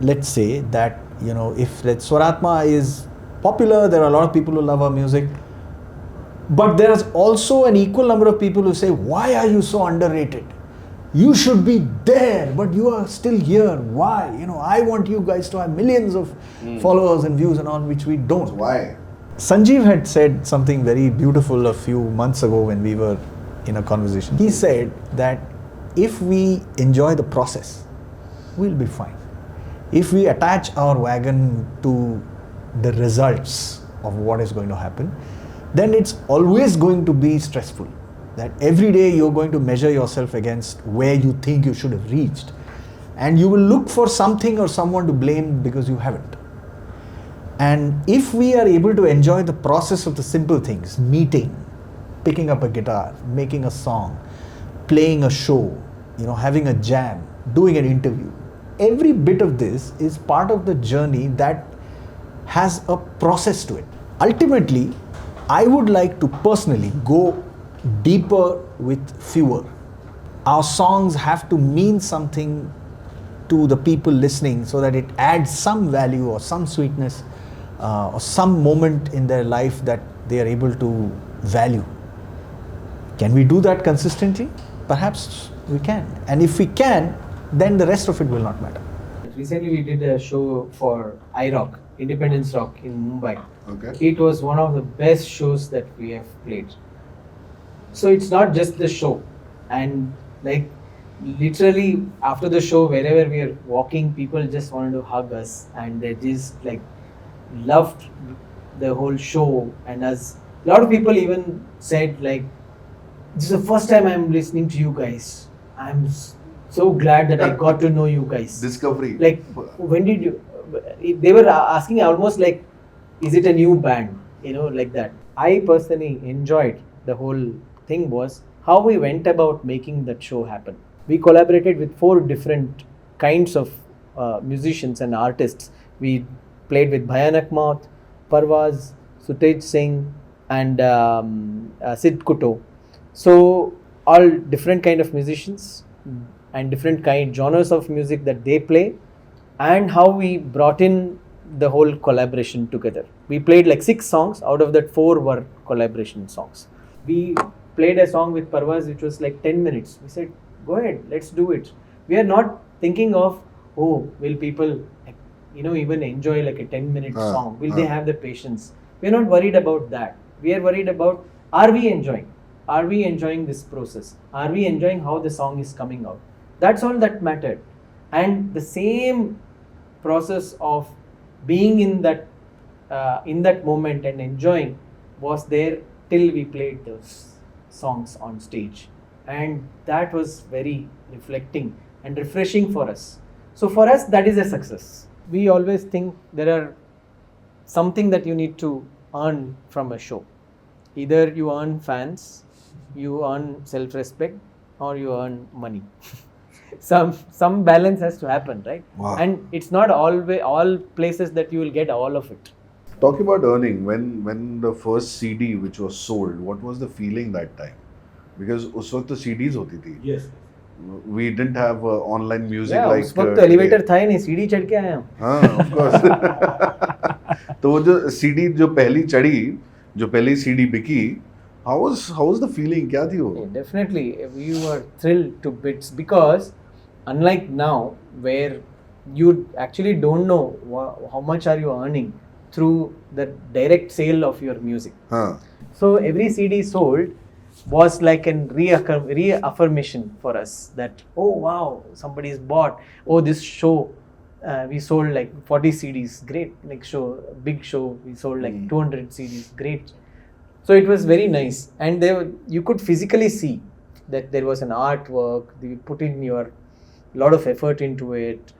let's say that, if Swarathma is popular, there are a lot of people who love our music, but there is also an equal number of people who say, why are you so underrated? You should be there, but you are still here. Why? I want you guys to have millions of followers and views and all, which we don't. Why? Sanjeev had said something very beautiful a few months ago when we were in a conversation. He said that if we enjoy the process, we'll be fine. If we attach our wagon to the results of what is going to happen, then it's always going to be stressful. That every day you're going to measure yourself against where you think you should have reached. And you will look for something or someone to blame because you haven't. And if we are able to enjoy the process of the simple things, meeting, picking up a guitar, making a song, playing a show, having a jam, doing an interview, every bit of this is part of the journey that has a process to it. Ultimately, I would like to personally go deeper with fewer. Our songs have to mean something to the people listening so that it adds some value or some sweetness or some moment in their life that they are able to value. Can we do that consistently? Perhaps we can. And if we can, then the rest of it will not matter. Recently we did a show for iRock, Independence Rock in Mumbai. Okay. It was one of the best shows that we have played. So it's not just the show, and literally after the show, wherever we are walking, people just wanted to hug us, and they just loved the whole show. And as a lot of people even said, this is the first time I'm listening to you guys. I'm so glad that I got to know you guys. Discovery. When did you? They were asking almost is it a new band? Like that. I personally enjoyed the whole thing was how we went about making that show happen. We collaborated with 4 different kinds of musicians and artists. We played with Bhayanak Mouth, Parvaz, Sutej Singh, and Sid Kuto. So all different kind of musicians and different genres of music that they play, and how we brought in the whole collaboration together. We played 6 songs, out of that 4 were collaboration songs. We played a song with Parvaz which was 10 minutes. We said, go ahead, let's do it. We are not thinking of, will people even enjoy a 10-minute song? Will they have the patience? We are not worried about that. We are worried about, are we enjoying? Are we enjoying this process? Are we enjoying how the song is coming out? That's all that mattered. And the same process of being in that moment and enjoying was there till we played those songs on stage, and that was very reflecting and refreshing for us. So for us, that is a success. We always think there are something that you need to earn from a show. Either you earn fans, you earn self-respect, or you earn money. Some balance has to happen, right? Wow. And it's not all places that you will get all of it. Talking about earning, when the first CD which was sold, what was the feeling that time? Because उस वक्त तो CDs होती थी. Yes. We didn't have online music like. उस वक्त तो elevator था ही नहीं, CD चढ़ के आए हम. हाँ, of course. तो वो जो CD जो पहली चढ़ी, जो पहली CD बिकी, how was the feeling? क्या थी वो? Definitely, we were thrilled to bits because unlike now where you actually don't know how much are you earning through the direct sale of your music. So every CD sold was like a reaffirmation for us that, oh wow, somebody's bought. Oh, this show, we sold like 40 CDs, great. Next show, big show, we sold like 200 CDs, great. So it was very nice, and you could physically see that there was an artwork. You put in your lot of effort into it.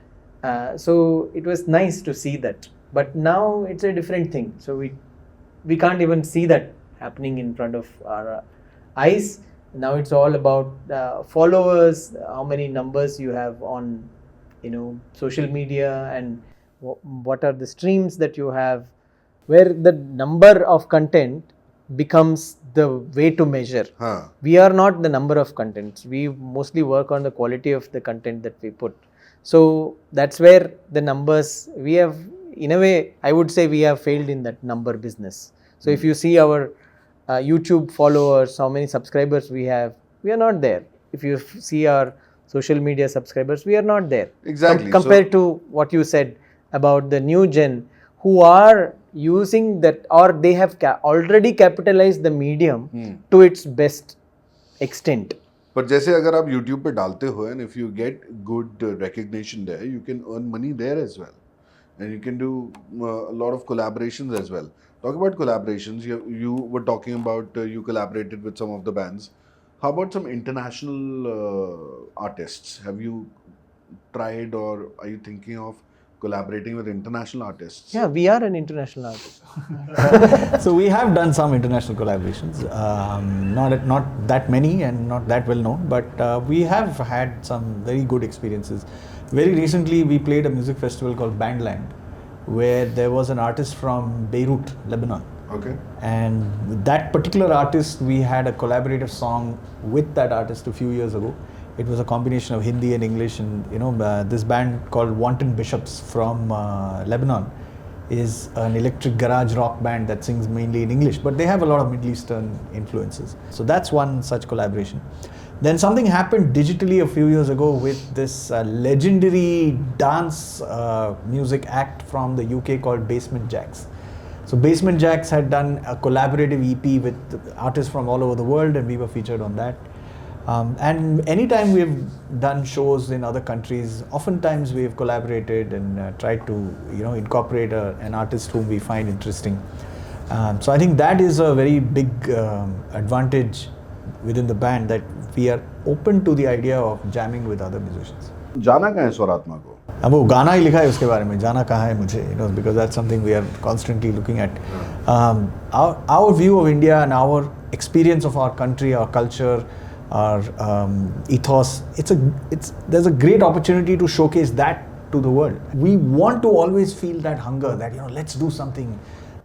So it was nice to see that. But now it's a different thing. So we can't even see that happening in front of our eyes. Now it's all about followers, how many numbers you have on, social media, and what are the streams that you have, where the number of content becomes the way to measure. We are not the number of contents. We mostly work on the quality of the content that we put. So that's where the numbers, we have, in a way, I would say we have failed in that number business. So if you see our YouTube followers, how many subscribers we have, we are not there. If you see our social media subscribers, we are not there. Exactly. Compared to what you said about the new gen who are using that, or they have already capitalized the medium to its best extent. But जैसे अगर आप YouTube पे डालते हो and if you get good recognition there, you can earn money there as well, and you can do a lot of collaborations as well. Talk about collaborations. You were talking about you collaborated with some of the bands. How about some international artists? Have you tried, or are you thinking of collaborating with international artists? Yeah, we are an international artist. So we have done some international collaborations, not that many and not that well known, but we have had some very good experiences. Very recently we played a music festival called Bandland, where there was an artist from Beirut, Lebanon. Okay. And with that particular artist, we had a collaborative song with that artist a few years ago. It was a combination of Hindi and English, and this band called Wanton Bishops from Lebanon is an electric garage rock band that sings mainly in English, but they have a lot of Middle Eastern influences. So that's one such collaboration. Then something happened digitally a few years ago with this legendary dance music act from the UK called Basement Jaxx. So Basement Jaxx had done a collaborative EP with artists from all over the world, and we were featured on that. And anytime we've done shows in other countries, oftentimes we've collaborated and tried to incorporate an artist whom we find interesting. So I think that is a very big advantage within the band, that we are open to the idea of jamming with other musicians. जाना कहाँ है स्वरात्मा को? अब वो गाना ही लिखा है उसके बारे में, जाना कहाँ है मुझे, because that's something we are constantly looking at. Our view of India and our experience of our country, our culture, our ethos, there's a great opportunity to showcase that to the world. We want to always feel that hunger that let's do something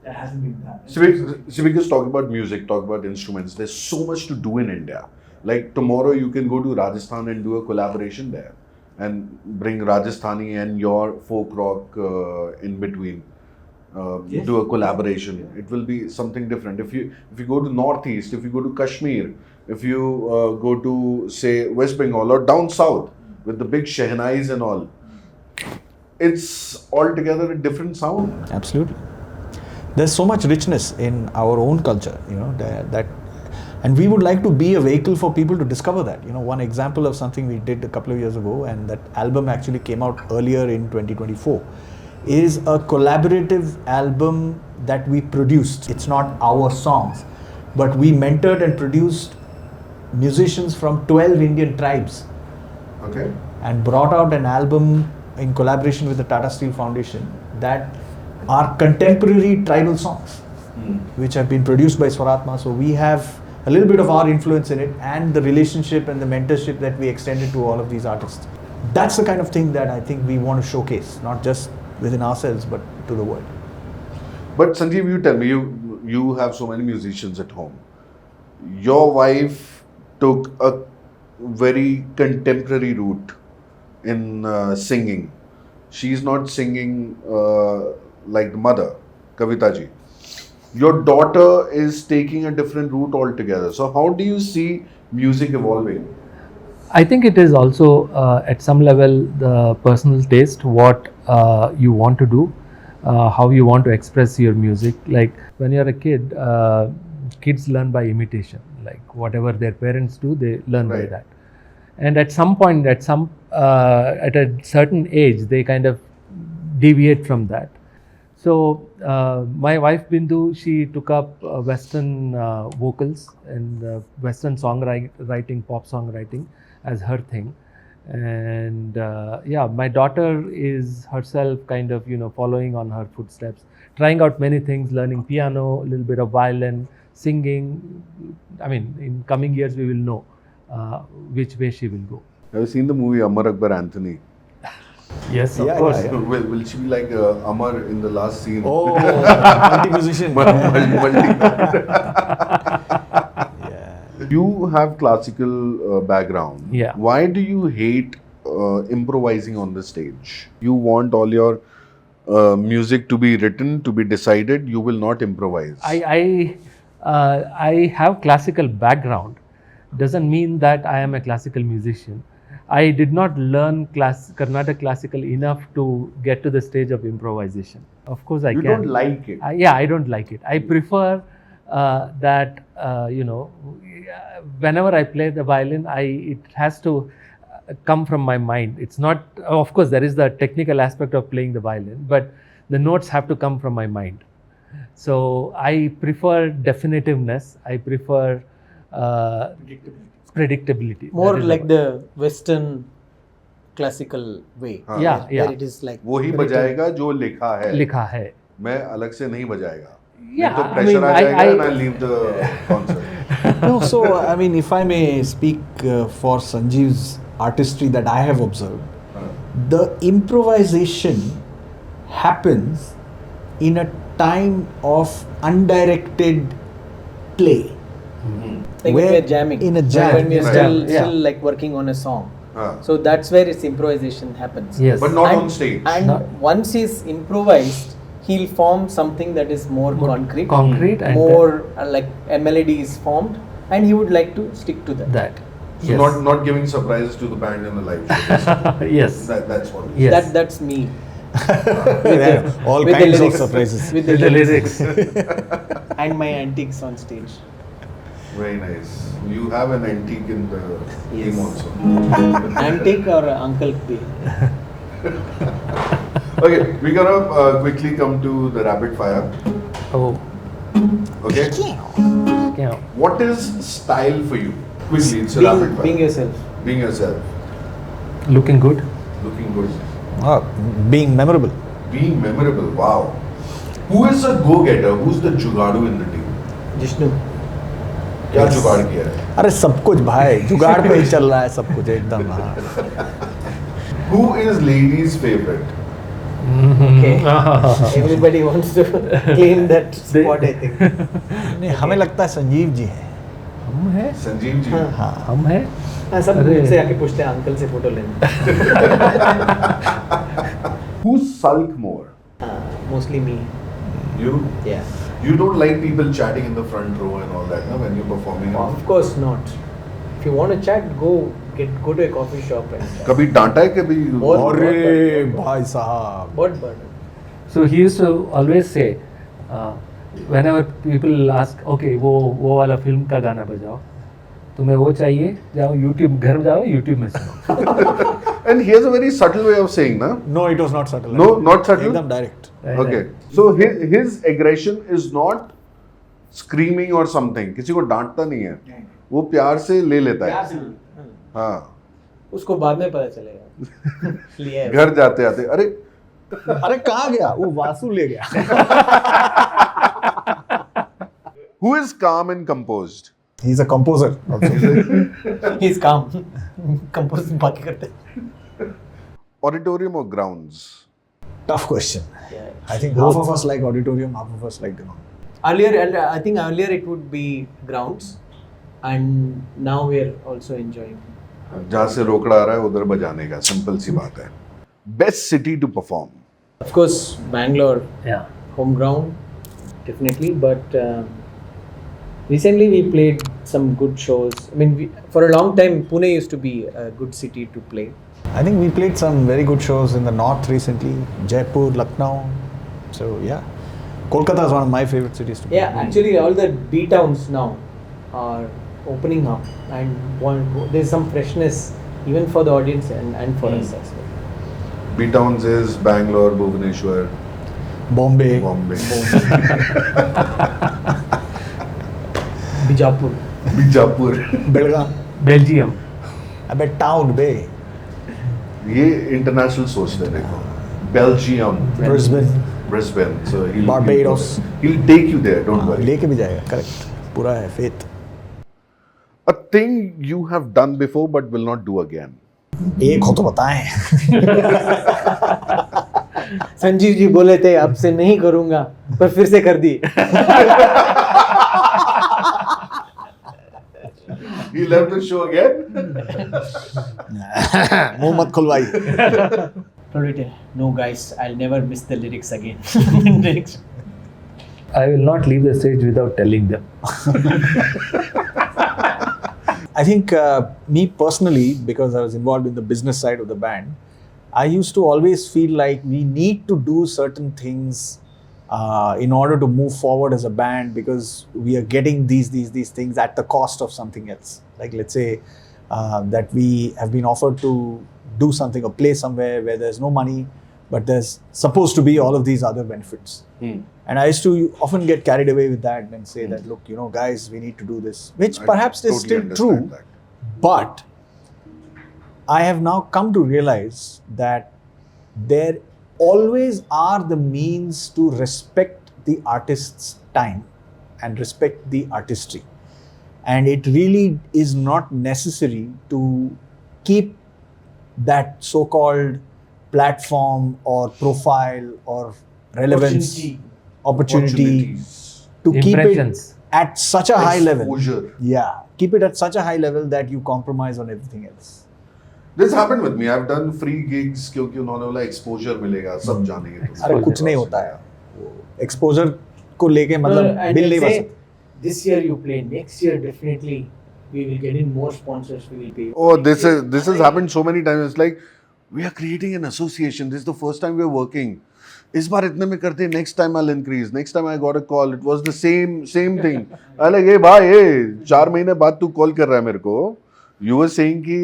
that hasn't been done. So because talk about music, talk about instruments, there's so much to do in India. Like tomorrow you can go to Rajasthan and do a collaboration there and bring Rajasthani and your folk rock in between. Yes. Do a collaboration. It will be something different. If you go to Northeast, if you go to Kashmir, if you go to say West Bengal or down south with the big Shehnais and all, it's altogether a different sound. Absolutely. There's so much richness in our own culture, that and we would like to be a vehicle for people to discover that. One example of something we did a couple of years ago, and that album actually came out earlier in 2024, is a collaborative album that we produced. It's not our songs, but we mentored and produced musicians from 12 Indian tribes. Okay. And brought out an album in collaboration with the Tata Steel Foundation that are contemporary tribal songs, which have been produced by Swarathma. So we have a little bit of our influence in it, and the relationship and the mentorship that we extended to all of these artists. That's the kind of thing that I think we want to showcase, not just within ourselves, but to the world. But Sanjeev, you tell me, you have so many musicians at home. Your wife took a very contemporary route in singing. She's not singing like the mother, Kavita ji. Your daughter is taking a different route altogether. So how do you see music evolving? I think it is also at some level the personal taste, what you want to do, how you want to express your music. Like when you're a kid, kids learn by imitation. Like whatever their parents do, they learn by Right. that. And at some point, at a certain age, they kind of deviate from that. So my wife Bindu, she took up Western vocals and Western songwriting, pop songwriting as her thing. And yeah, my daughter is herself kind of, following on her footsteps, trying out many things, learning piano, a little bit of violin, singing. I mean, in coming years, we will know which way she will go. Have you seen the movie Amar Akbar Anthony? Yes, of Yeah, course. yeah, Will she be like Amar in the last scene? Oh, multi-musician. You have classical background. Yeah. Why do you hate improvising on the stage? You want all your music to be written, to be decided. You will not improvise. I have classical background. Doesn't mean that I am a classical musician. I did not learn Carnatic classical enough to get to the stage of improvisation. Of course, I You can. don't like it. Yeah, I don't like it. I prefer that whenever I play the violin, it has to come from my mind. It's not. Of course, there is the technical aspect of playing the violin, but the notes have to come from my mind. So I prefer definitiveness. I prefer predictability. More That is like the Western classical way. Yeah, yeah. Where it is like वो ही बजाएगा जो लिखा है. लिखा है. मैं अलग से नहीं बजाएगा. Yeah, तो I pressure mean, आ जाएगा I- and I'll leave the concert. No, so I mean, if I may speak for Sanjeev's artistry that I have observed, the improvisation happens in a time of undirected play. like when we are jamming. In a jam. When we are Right. still Yeah. still like working on a song. हाँ. So that's where its improvisation happens. Yes. But not and, on stage. And Not- once he's improvised, he'll form something that is more concrete. Concrete and more like a melody is formed, and he would like to stick to that. that. So Yes. not giving surprises to the band in the live show. Yes. That's what. Yes. That's me. All with the kinds of lyrics. surprises. With With the lyrics. and my antics on stage. Very nice. You have an antique in the Yes. team also. Antique or Uncle P. Okay, we're gonna quickly come to the rapid fire. Oh. Okay. Yeah. What is style for you? Quickly, it's a rapid fire. Being yourself. Being yourself. Looking good. Looking good. Being memorable. Being memorable. Wow. Who is a go-getter? Who's the jugadu in the team? Jishnu. क्या जुगाड़ किया है? अरे सब कुछ भाई जुगाड़ पे ही चल रहा है सब कुछ एकदम. Who is ladies' favorite? Okay. Everybody wants to claim that spot, I think. नहीं, हमें लगता है संजीव जी हैं. हम हैं. Sanjeev ji. हम हैं. हाँ, सब अरे. मुझसे आके पूछते हैं अंकल से फोटो लेना. Who sulk more? Mostly me. You? Yeah. You don't like people chatting in the front row and all that, no? When you're performing. Of course not. If you want to chat, go to a coffee shop and chat. कभी डांटा है कभी? बहुत- अरे भाई साहब. What burden? So he used to always say, whenever people ask, okay, वो वाला फिल्म का गाना बजाओ, तुम्हें वो चाहिए, जाओ YouTube घर जाओ, YouTube में सुनो. And he has a very subtle way of saying, na? No, it was not subtle. No, not subtle? एकदम direct. Okay. So his aggression is not screaming or something. किसी को डांटता नहीं है. वो प्यार से ले लेता है. हाँ. उसको बाद में पता चलेगा. लिया है. घर जाते आते अरे अरे कहाँ गया? वो वासु ले गया. who is calm and composed? He's a composer. Also. He's calm. Compose बाकी करते हैं. Auditorium or grounds? Tough question. Yeah. I think half of us like auditorium, half of us like ground. I think earlier it would be grounds. and now we are also enjoying. जहाँ से रोकड़ा आ रहा है उधर बजाने का, simple सी बात है. Best city to perform. Of course, Bangalore, Yeah. home ground, definitely. But recently we played some good shows. I mean, for a long time, Pune used to be a good city to play. I think we played some very good shows in the north recently, Jaipur, Lucknow. So yeah, Kolkata is one of my favorite cities to play. Yeah, actually, all the B towns now are opening up, and there's some freshness even for the audience and for us as well. B towns is Bangalore, Bhubaneswar, Bombay. Bijapur. Bijapur. Belgaum. Belgium. अबे town बे. ये international सोचते हैं देखो. Belgium. Brisbane. So Barbados. He'll take you there. Don't worry. लेके भी जाएगा. Correct. पूरा है faith. A thing you have done before but will not do again. एक हो तो बताएं. संजीव जी बोले थे अब से नहीं करूंगा, पर फिर से कर दी. He left the show again. मुंह मत खुलवाई. No guys, I'll never miss the lyrics again. I will not leave the stage without telling them. I think me personally, because I was involved in the business side of the band, I used to always feel like we need to do certain things in order to move forward as a band, because we are getting these things at the cost of something else. Like let's say that we have been offered to do something or play somewhere where there's no money, but there's supposed to be all of these other benefits. And I used to often get carried away with that and say that, look, you know, guys, we need to do this, which perhaps is still true. That. But I have now come to realize that there always are the means to respect the artist's time and respect the artistry. And it really is not necessary to keep that so-called platform or profile or relevance, opportunity to keep it at such a high level. Exposure. Yeah, keep it at such a high level that you compromise on everything else. This happened with me. I've done free gigs क्योंकि उन्होंने बोला exposure मिलेगा, सब जानेंगे. अरे कुछ नहीं होता है. Exposure को लेके मतलब बिल नहीं बन सकता. This year you play, next year definitely we will get in more sponsors. We will pay. Oh, this has happened so many times. It's like we are creating an association. This is the first time we are working. इस बार इतने में करते, next time I'll increase. Next time I got a call, it was the same thing. I like, hey भाई, ये 4 महीने बाद तू call कर रहा है मेरे को. You were saying कि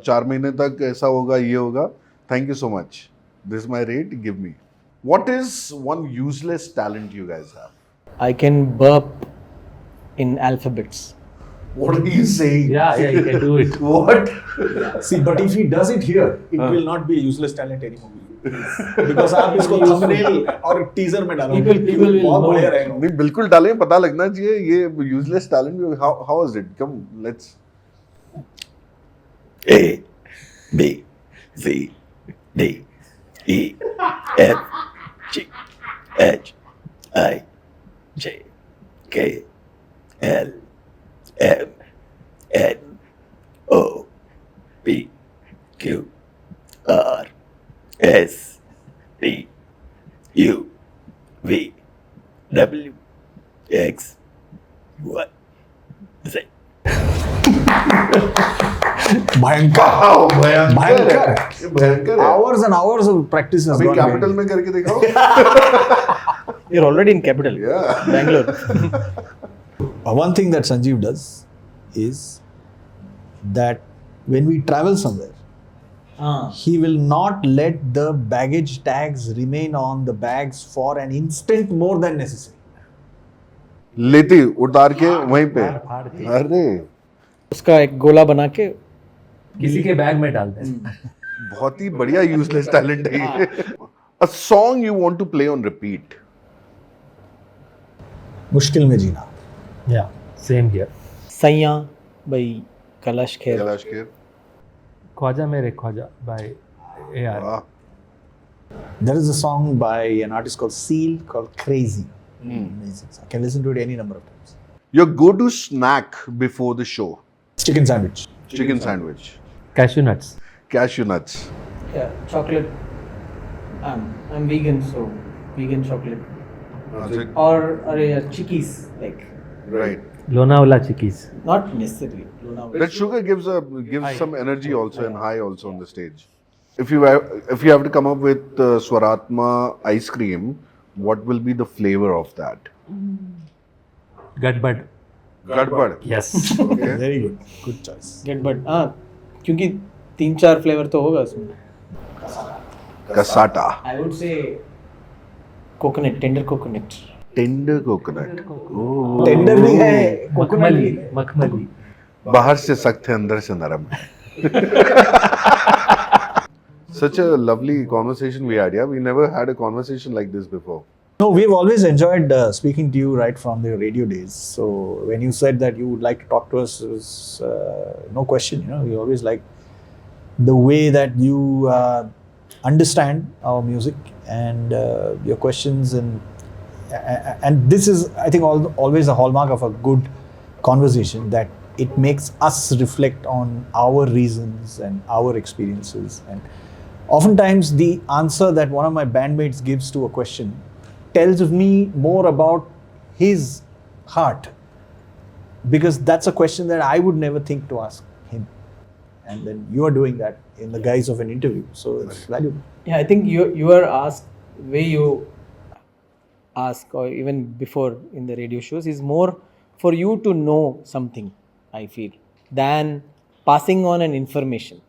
4 महीने तक ऐसा होगा, ये होगा. Thank you so much. This is my rate. Give me. What is one useless talent you guys have? I can burp in alphabets. What are you saying? Yeah, you can do it. What? See, but if he does it here, it will not be a useless talent anymore. Because आप इसको thumbnail और teaser में डालोगे. People will बहुत know. बढ़िया रहेगा. नहीं बिल्कुल डालें, पता लगना चाहिए ये useless talent. How is it? Come, let's. A, B, C, D, E, F, G, H, I, J, K, L, M, N, O, P, Q, R, S, T, U, V, W, X, Y, Z. भयंकर. Wow, भयंकर. ये भयंकर है. Hours and hours of practice has अभी gone capital behind. में करके दिखाओ. You're already in capital. Yeah. Bangalore. One thing that Sanjeev does is that when we travel somewhere, he will not let the baggage tags remain on the bags for an instant more than necessary. लेती उतार के वहीं पे. अरे उसका एक गोला बना के किसी के बैग में डाल दें. बहुत ही बढ़िया यूजलेस टैलेंट है ये. A song you want to play on repeat. मुश्किल में जीना. Yeah, same here. सैया by Kaash Kher. Kailash Kher. Khwaja मेरे ख्वाजा by AR. वाह. There is a song by an artist called Seal called Crazy. Amazing song. I can listen to it any number of times. Your go-to snack before the show? Chicken sandwich. Chicken sandwich. Cashew nuts. Cashew nuts. Yeah, chocolate. I'm vegan, so vegan chocolate. Or chickies, like Right. Lonavala chickies. not necessarily. Lonavala. That sugar gives some energy also and high also on the stage. If you have to come up with Swarathma ice cream, what will be the flavor of that? Gadbad. Gadbad. Yes. Okay. Very good. Good choice. Get but क्योंकि 3-4 flavour तो होगा उसमें. Cassata. I would say coconut, tender coconut. Tender coconut. Oh. Tender नहीं है. Makmali. Makmali. बाहर से सख्त है अंदर से नरम है. Such a lovely conversation we had. Yeah, we never had a conversation like this before. No, we've always enjoyed speaking to you right from the radio days. So when you said that you would like to talk to us, it was no question. You know, we always like the way that you understand our music and your questions, and this is, I think, always a hallmark of a good conversation, that it makes us reflect on our reasons and our experiences. And oftentimes the answer that one of my bandmates gives to a question tells me more about his heart, because that's a question that I would never think to ask him, and then you are doing that in the guise of an interview, so it's valuable. Yeah, I think you are asked, way you ask, or even before in the radio shows, is more for you to know something, I feel, than passing on an information.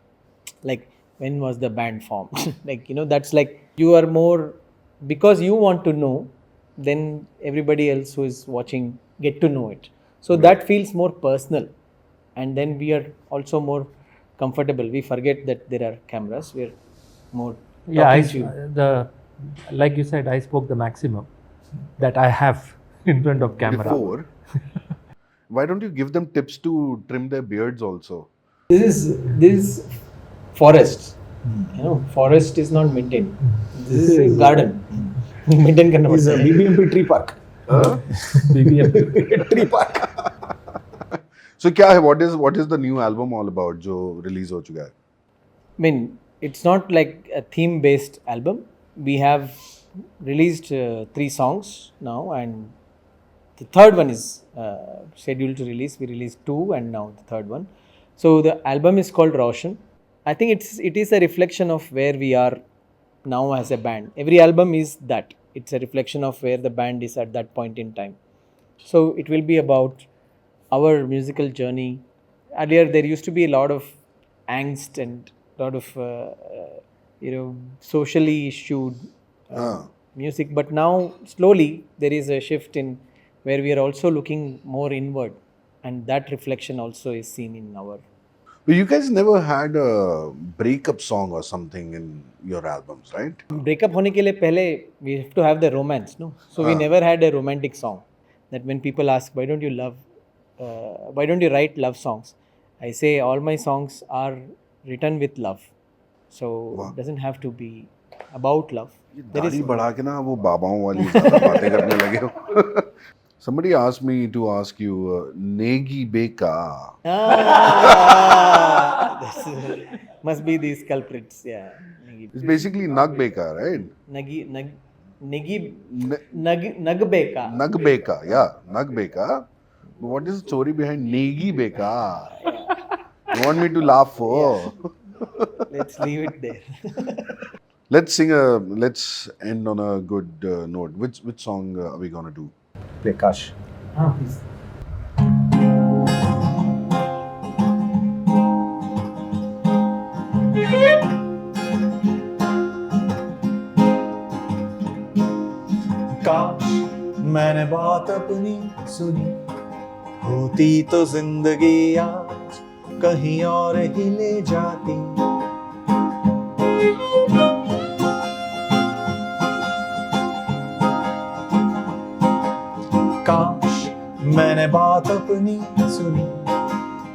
Like, when was the band formed? Like, that's like, you are more, because you want to know, then everybody else who is watching get to know it. So that feels more personal, and then we are also more comfortable. We forget that there are cameras. We are more talking to you. Like you said, I spoke the maximum that I have in front of camera. Before, why don't you give them tips to trim their beards also? This is forest. Forest is not maintained. This is a garden. Maintain करना It's a पड़ता है. BBMP tree park. Tree park. So क्या है? What is the new album all about जो release हो चुका है? I mean, it's not like a theme-based album. We have released 3 songs now, and the third one is scheduled to release. We released 2, and now the third one. So the album is called Roshan. I think it is a reflection of where we are now as a band. Every album is that. It's a reflection of where the band is at that point in time. So it will be about our musical journey. Earlier there used to be a lot of angst and a lot of socially issued music, but now slowly there is a shift in where we are also looking more inward, and that reflection also is seen in our. But you guys never had a breakup song or something in your albums, right? Breakup होने के लिए पहले we have to have the romance, no? So we never had a romantic song. That when people ask, why don't you write love songs? I say all my songs are written with love. So it doesn't have to be about love. दाढ़ी बढ़ा के ना वो बाबाओं वाली ज़्यादा बातें करने लगे हो. Somebody asked me to ask you, Negi Beka. Must be these culprits, yeah. It's basically Nag Beka, right? Nag Beka. Nag Beka, yeah, Nag Beka. But what is the story behind Negi Beka? You want me to laugh for? Let's leave it there. Let's end on a good note. Which song are we gonna do? Play Kaash. Please. काश मैंने बात अपनी सुनी होती तो जिंदगी आज कहीं और ही ले जाती. काश मैंने बात अपनी सुनी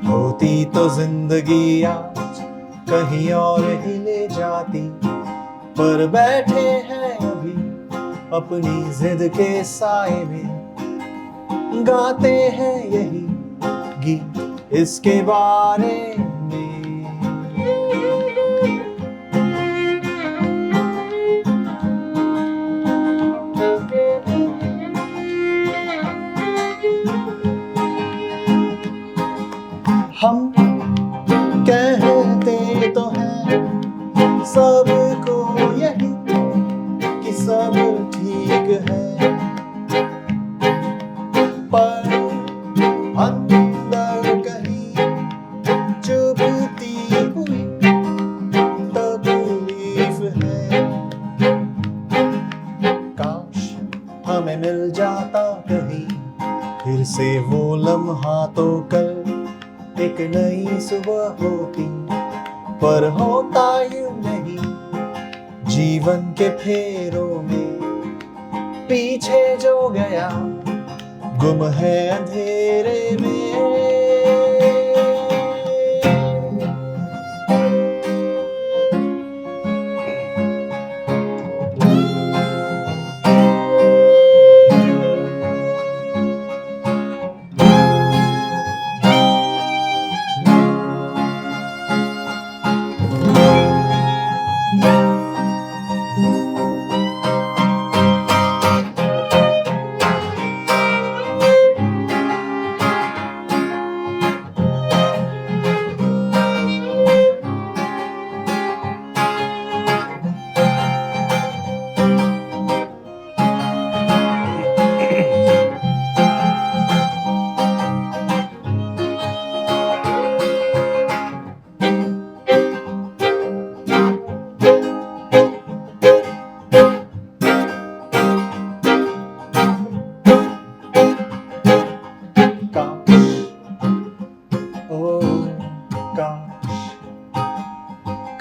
होती तो जिंदगी आज कहीं और ही ले जाती. पर बैठे हैं अभी अपनी जिद के साए में, गाते हैं यही गीत इसके बारे में। हम कहते तो हैं सबको यही कि सब ठीक है, पर अंदर कहीं चुभती हुई तकलीफ है। काश हमें मिल जाता कहीं फिर से वो लम्हा, तो कल एक नई सुबह होती, पर होता यूं नहीं। जीवन के फेरों में पीछे जो गया गुम है अंधेरे में।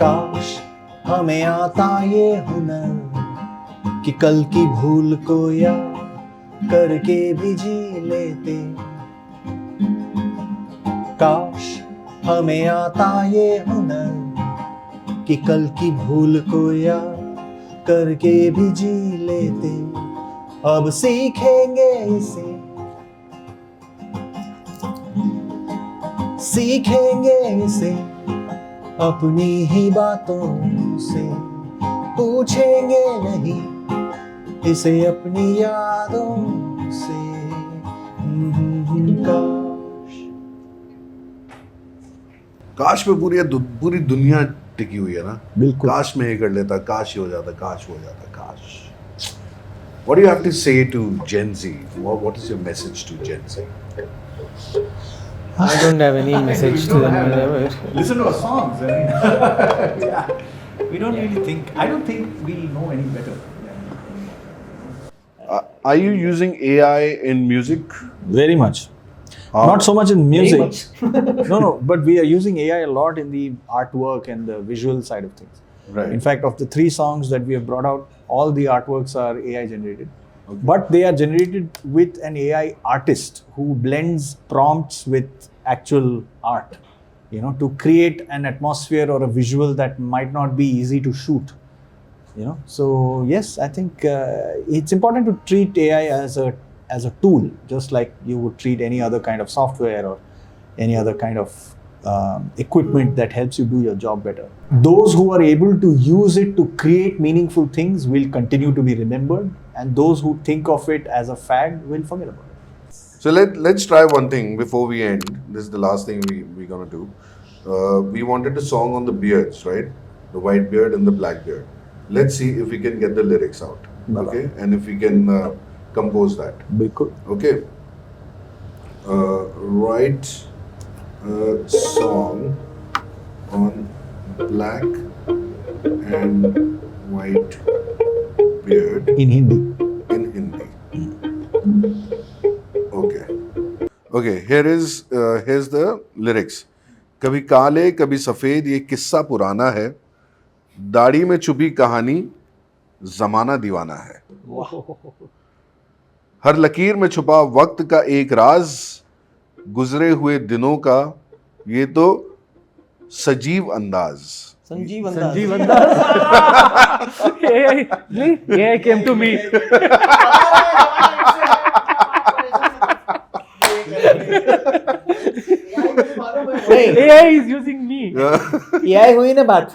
काश हमें आता ये हुनर कि कल की भूल को याद करके भी जी लेते। काश हमें आता ये हुनर कि कल की भूल को याद करके भी जी लेते। अब सीखेंगे इसे, सीखेंगे इसे अपनी ही बातों से, पूछेंगे नहीं इसे अपनी यादों से। काश पे पूरी दुनिया टिकी हुई है ना। बिल्कुल। काश में ये कर लेता, काश ये हो जाता, काश हो जाता, काश। What do you have to say to Gen Z? What is your message to Gen Z? I don't have any message to them. Listen to our songs. I mean, yeah. We don't really think. I don't think we know any better. Are you using AI in music? Very much. Not so much in music. No, but we are using AI a lot in the artwork and the visual side of things. Right. In fact, of the 3 songs that we have brought out, all the artworks are AI generated. Okay. But they are generated with an AI artist who blends prompts with actual art, you know, to create an atmosphere or a visual that might not be easy to shoot, you know. So yes, I think it's important to treat AI as a tool, just like you would treat any other kind of software or any other kind of equipment that helps you do your job better. Those who are able to use it to create meaningful things will continue to be remembered, and those who think of it as a fad will forget about it. So let's try one thing before we end. This is the last thing we're gonna do. We wanted a song on the beards, right? The white beard and the black beard. Let's see if we can get the lyrics out, okay? And if we can compose that. Bilkul. Okay. Write a song on black and white beard In Hindi. in Hindi. Okay. Here's the lyrics. कभी काले कभी सफेद ये किस्सा पुराना है, दाढ़ी में छुपी कहानी जमाना दीवाना है, हर लकीर में छुपा वक्त का एक राज, गुजरे हुए दिनों का ये तो सजीव अंदाज। Sanjeev Nayak. Sanjeev Nayak. AI came to me. AI is using me. AI हुई ना बात.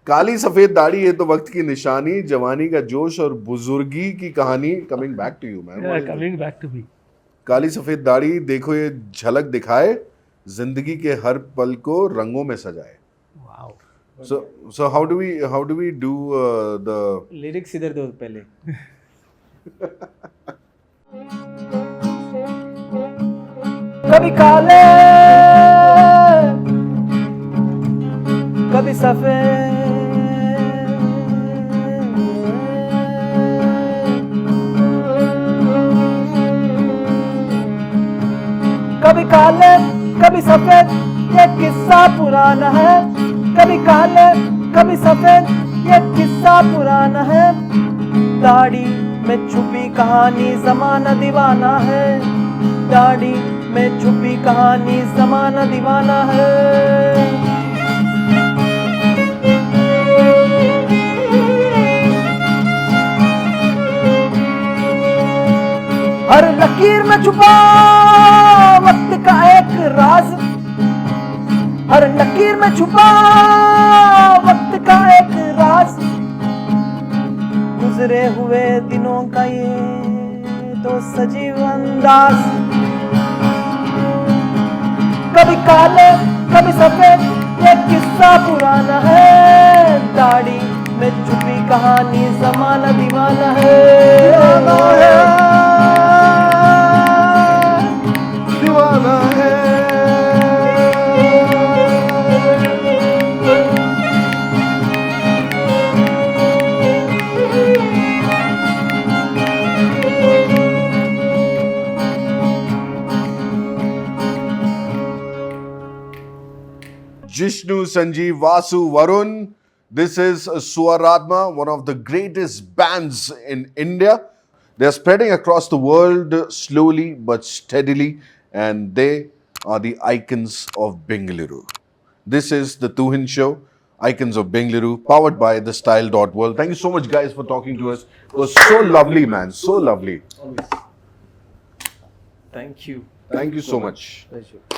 काली सफेद दाढ़ी ये तो वक्त की निशानी, जवानी का जोश और बुजुर्गी की कहानी. Coming back to you man. Yeah, coming back to me. काली सफेद दाढ़ी देखो ये झलक दिखाए, जिंदगी के हर पल को रंगों में सजाए. Wow. So how do we do the Lyrics इधर दो पहले. कभी काले कभी सफेद कभी काले कभी सफेद ये किस्सा पुराना है. कभी काले कभी सफेद ये किस्सा पुराना है. दाढ़ी में छुपी कहानी जमाना दीवाना है. दाढ़ी में छुपी कहानी जमाना दीवाना है. हर लकीर में छुपा वक्त का एक राज. हर लकीर में छुपा वक्त का एक राज. गुजरे हुए दिनों का ये तो सजीव अंदाज. कभी काले कभी सफेद ये किस्सा पुराना है. दाढ़ी में छुपी कहानी जमाना दीवाना है. दीवाना है. Jishnu, Sanjeev, Vasu, Varun. This is Swarathma, one of the greatest bands in India. They are spreading across the world slowly but steadily, and they are the icons of Bengaluru. This is the Tuhin Show, Icons of Bengaluru, powered by the Style.world. Thank you so much, guys, for talking to us. It was so lovely, man. So lovely. Thank you. Thank you so much. Pleasure.